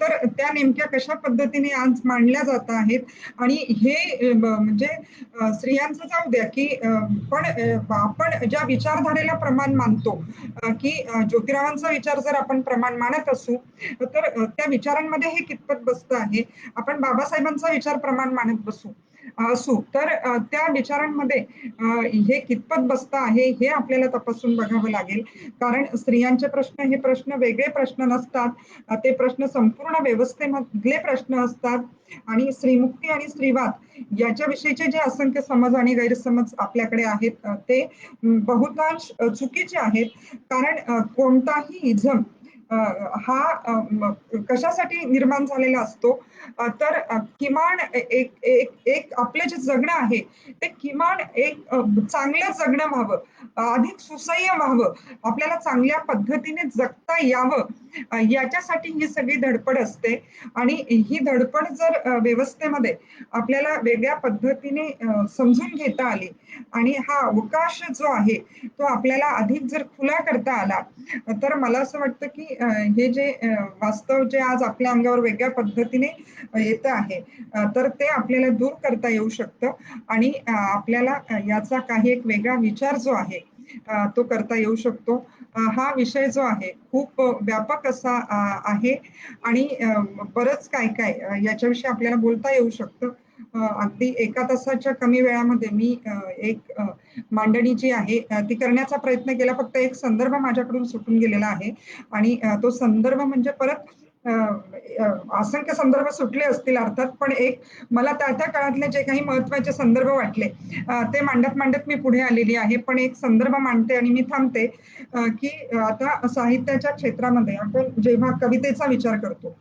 तर त्या नेमक्या कशा पद्धतीने आज मांडल्या जात आहेत. आणि हे म्हणजे स्त्रियांचं जाऊ द्या की पण आपण ज्या विचारधारेला प्रमाण मानतो, की ज्योतिरावांचा विचार जर आपण प्रमाण मानत असू तर त्या विचारांमध्ये हे कितपत बसतं आहे. आपण बाबासाहेबांचा विचार प्रमाण मानत असू तर त्या विचारांमध्ये हे कितपत बसतं आहे हे आपल्याला तपासून बघावं लागेल. कारण स्त्रियांचे प्रश्न हे प्रश्न वेगळे प्रश्न नसतात. ते प्रश्न संपूर्ण व्यवस्थेमधले प्रश्न असतात. आणि स्त्रीमुक्ती आणि स्त्रीवाद याच्याविषयीचे जे असंख्य समज आणि गैरसमज आपल्याकडे आहेत ते बहुतांश चुकीचे आहेत. कारण कोणताही इझम हा कशासाठी निर्माण झालेला असतो, तर किमान एक एक एक आपलं जे जगणं आहे ते किमान एक चांगलं जगणं व्हावं, अधिक सुसह्य व्हावं, आपल्याला चांगल्या पद्धतीने जगता यावं, याच्यासाठी ही सगळी धडपड असते. आणि ही धडपड जर व्यवस्थेमध्ये आपल्याला वेगळ्या पद्धतीने समजून घेता आली आणि हा अवकाश जो आहे तो आपल्याला अधिक जर खुला करता आला, तर मला असं वाटतं की हे जे वास्तव जे आज आपल्या अंगावर वेगळ्या पद्धतीने येत आहे, तर ते आपल्याला दूर करता येऊ शकतं. आणि आपल्याला याचा काही एक वेगळा विचार जो आहे तो करता येऊ शकतो. हा विषय जो आहे खूप व्यापक असा आहे. आणि बरंच काय काय याच्याविषयी आपल्याला बोलता येऊ शकतं. अगदी 1 तासाच्या कमी वेळामध्ये मी एक मांडणी जी आहे ती करण्याचा प्रयत्न केला. फक्त एक संदर्भ माझ्याकडून सुटून गेलेला आहे. आणि तो संदर्भ म्हणजे परत असंख्य संदर्भ सुटले असतील अर्थात, पण एक मला त्या त्या काळातले जे काही महत्वाचे संदर्भ वाटले ते मांडत मांडत मी पुढे आलेली आहे. पण एक संदर्भ मांडते आणि मी थांबते. की आता साहित्याच्या क्षेत्रामध्ये आपण जेव्हा कवितेचा विचार करतो,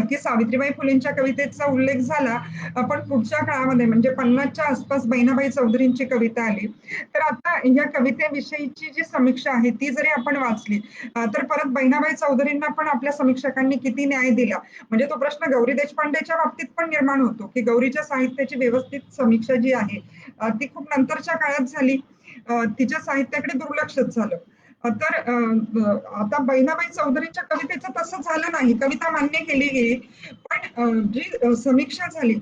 की सावित्रीबाई फुलेंच्या कवितेचा उल्लेख झाला, पण पुढच्या काळामध्ये म्हणजे 50च्या आसपास बहिणाबाई चौधरींची कविता आली. तर आता या कवितेविषयीची जी समीक्षा आहे ती जरी आपण वाचली, तर परत बहिणाबाई चौधरींना पण आपल्या समीक्षकांनी किती न्याय दिला, म्हणजे तो प्रश्न गौरी देशपांडेच्या बाबतीत पण निर्माण होतो, की गौरीच्या साहित्याची व्यवस्थित समीक्षा जी आहे ती खूप नंतरच्या काळात झाली. तिच्या साहित्याकडे दुर्लक्षच झालं. तर आता बहिणाबाई चौधरीच्या कवितेचं तसं झालं नाही. कविता मान्य केली गेली, पण जी समीक्षा झाली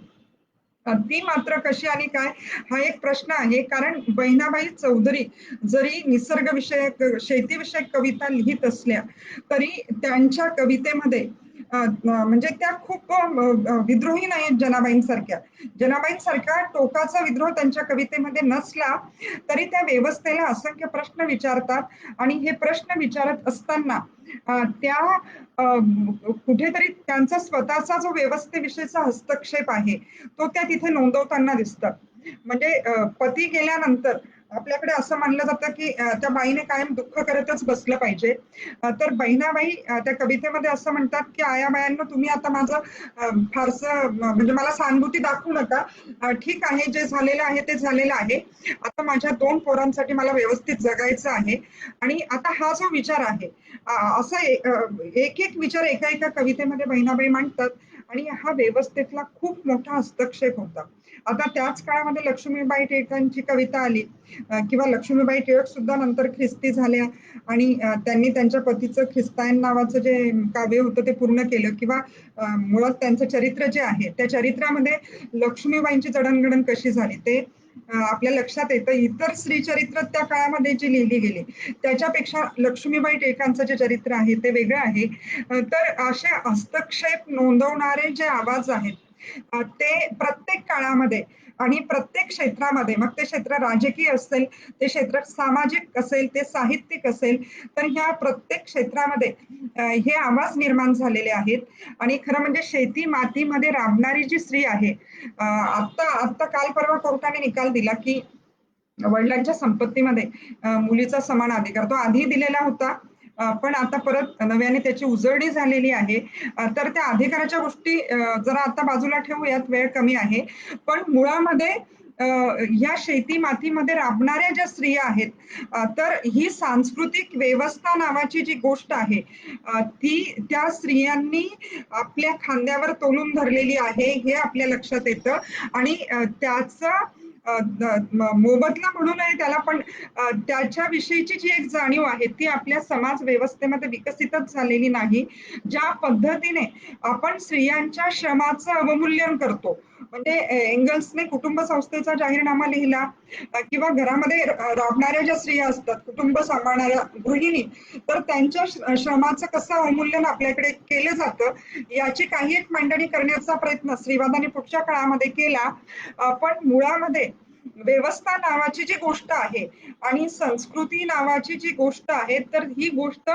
ती मात्र कशी आणि काय, हा एक प्रश्न आहे. कारण बहिणाबाई चौधरी जरी निसर्गविषयक, शेतीविषयक कविता लिहित असल्या, तरी त्यांच्या कवितेमध्ये म्हणजे त्या खूप विद्रोही नाहीत जनाबाईंसारख्या. जनाबाईंसारखा टोकाचा विद्रोह त्यांच्या कवितेमध्ये नसला, तरी त्या व्यवस्थेला असंख्य प्रश्न विचारतात. आणि हे प्रश्न विचारत असताना त्या कुठेतरी त्यांचा स्वतःचा जो व्यवस्थेविषयीचा हस्तक्षेप आहे तो त्या तिथे नोंदवताना दिसतात. म्हणजे पती गेल्यानंतर आपल्याकडे असं मानलं जातं की त्या बाईने कायम दुःख करतच बसलं पाहिजे. तर बहिणाबाई त्या कवितेमध्ये असं म्हणतात की आया बायांनो, तुम्ही आता माझं फारसं म्हणजे मला सहानुभूती दाखवू नका. ठीक आहे, जे झालेलं आहे ते झालेलं आहे. आता माझ्या 2 पोरांसाठी मला व्यवस्थित जगायचं आहे. आणि आता हा जो विचार आहे असा एक एक विचार एका एका कवितेमध्ये बहिणाबाई मांडतात. आणि हा व्यवस्थेतला खूप मोठा हस्तक्षेप होता. आता त्याच काळामध्ये लक्ष्मीबाई टिळकांची कविता आली, किंवा लक्ष्मीबाई टिळक सुद्धा नंतर ख्रिस्ती झाल्या. आणि त्यांनी त्यांच्या पतीचं ख्रिस्तायन नावाचं जे काव्य होतं ते पूर्ण केलं. किंवा मुळात त्यांचं चरित्र जे आहे त्या चरित्रामध्ये लक्ष्मीबाईंची जडणघडण कशी झाली ते आपल्या लक्षात येतं. इतर स्त्री चरित्र त्या काळामध्ये जी लिहिली गेली त्याच्यापेक्षा लक्ष्मीबाई टिळकांचं जे चरित्र आहे ते वेगळं आहे. तर असे हस्तक्षेप नोंदवणारे जे आवाज आहेत ते प्रत्येक काळामध्ये आणि प्रत्येक क्षेत्रामध्ये, मग ते क्षेत्र राजकीय असेल, ते क्षेत्र सामाजिक असेल, ते साहित्यिक असेल, तर ह्या प्रत्येक क्षेत्रामध्ये हे आवाज निर्माण झालेले आहेत. आणि खरं म्हणजे शेती मातीमध्ये राबणारी जी स्त्री आहे, आत्ता आत्ता काल परवा कोर्टाने निकाल दिला की वडिलांच्या संपत्तीमध्ये मुलीचा समान अधिकार तो आधी दिलेला होता, पण आता परत नव्याने त्याची उजळणी झालेली आहे. तर त्या अधिकाराच्या गोष्टी जरा आता बाजूला ठेवूयात, वेळ कमी आहे. पण मुळामध्ये ह्या शेती मातीमध्ये राबणाऱ्या ज्या स्त्रिया आहेत, तर ही सांस्कृतिक व्यवस्था नावाची जी गोष्ट आहे, ती त्या स्त्रियांनी आपल्या खांद्यावर तोलून धरलेली आहे हे आपल्या लक्षात येतं. आणि त्याचा मोबदला म्हणू नये त्याला, पण त्याच्याविषयीची जी एक जाणीव आहे ती आपल्या समाज व्यवस्थेमध्ये विकसितच झालेली नाही. ज्या पद्धतीने आपण स्त्रियांच्या श्रमाचं अवमूल्यन करतो, म्हणजे एंगल्सने कुटुंब संस्थेचा जाहीरनामा लिहिला, किंवा घरामध्ये राबणाऱ्या ज्या स्त्रिया असतात, कुटुंब सांभाळणाऱ्या गृहिणी, तर त्यांच्या श्रमाचं कसं अवमूल्यन आपल्याकडे केलं जातं याची काही एक मांडणी करण्याचा प्रयत्न स्त्रीवादाने पुढच्या काळामध्ये केला. पण मुळामध्ये व्यवस्था नावाची जी गोष्ट आहे आणि संस्कृती नावाची जी गोष्ट आहे, तर ही गोष्ट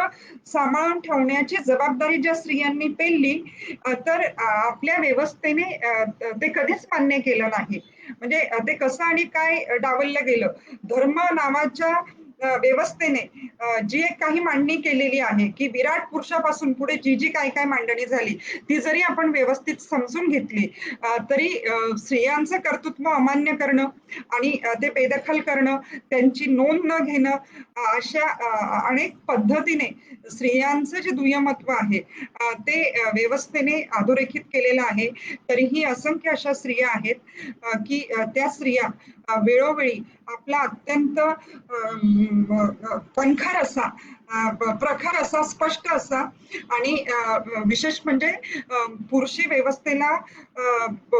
सांभाळून ठेवण्याची जबाबदारी ज्या स्त्रियांनी पेलली, तर आपल्या व्यवस्थेने ते कधीच मान्य केलं नाही. म्हणजे ते कसं आणि काय डावललं गेलं. धर्म नावाच्या व्यवस्थेने जी एक काही मांडणी केलेली आहे, की विराट पुरुषापासून पुढे जी जी काय काय मांडणी झाली, ती जरी आपण व्यवस्थित समजून घेतली, तरी स्त्रियांचं कर्तृत्व अमान्य करणं आणि ते बेदखल करणं, त्यांची नोंद न घेणं, अशा अनेक पद्धतीने स्त्रियांचं जे दुय्यमत्व आहे, ते व्यवस्थेने अधोरेखित केलेलं आहे. तरीही असंख्य अशा स्त्रिया आहेत, की त्या स्त्रिया वेळोवेळी आपला अत्यंत कणखर असा, प्रखर असा, स्पष्ट असा आणि विशेष म्हणजे पुरुषी व्यवस्थेला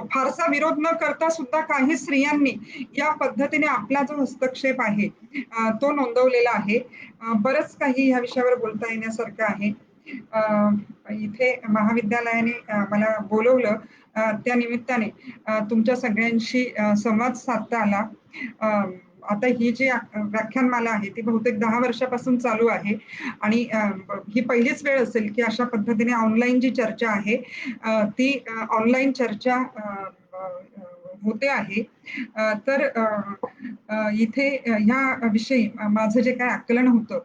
फारसा विरोध न करता सुद्धा काही स्त्रियांनी या पद्धतीने आपला जो हस्तक्षेप आहे तो नोंदवलेला आहे. बरंच काही ह्या विषयावर बोलता येण्यासारखं आहे. इथे महाविद्यालयाने मला बोलवलं, त्या निमित्ताने तुमच्या सगळ्यांशी संवाद साधता आला. आता ही जी व्याख्यानमाला आहे ती बहुतेक 10 वर्षापासून चालू आहे आणि ही पहिलीच वेळ असेल की अशा पद्धतीने ऑनलाईन जी चर्चा आहे, ती ऑनलाईन चर्चा होते आहे. तर इथे ह्या विषयी माझं जे काय आकलन होतं,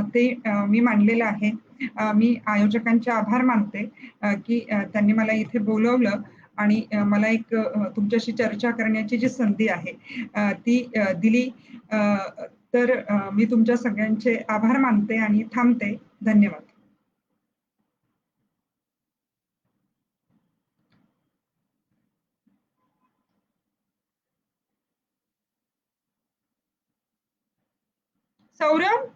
ते मी मांडलेलं आहे. मी आयोजकांचे आभार मानते, की त्यांनी मला इथे बोलवलं आणि मला एक तुमच्याशी चर्चा करण्याची जी संधी आहे ती दिली. अ, तर मी तुमच्या सगळ्यांचे आभार मानते आणि थांबते. धन्यवाद. सौरभ.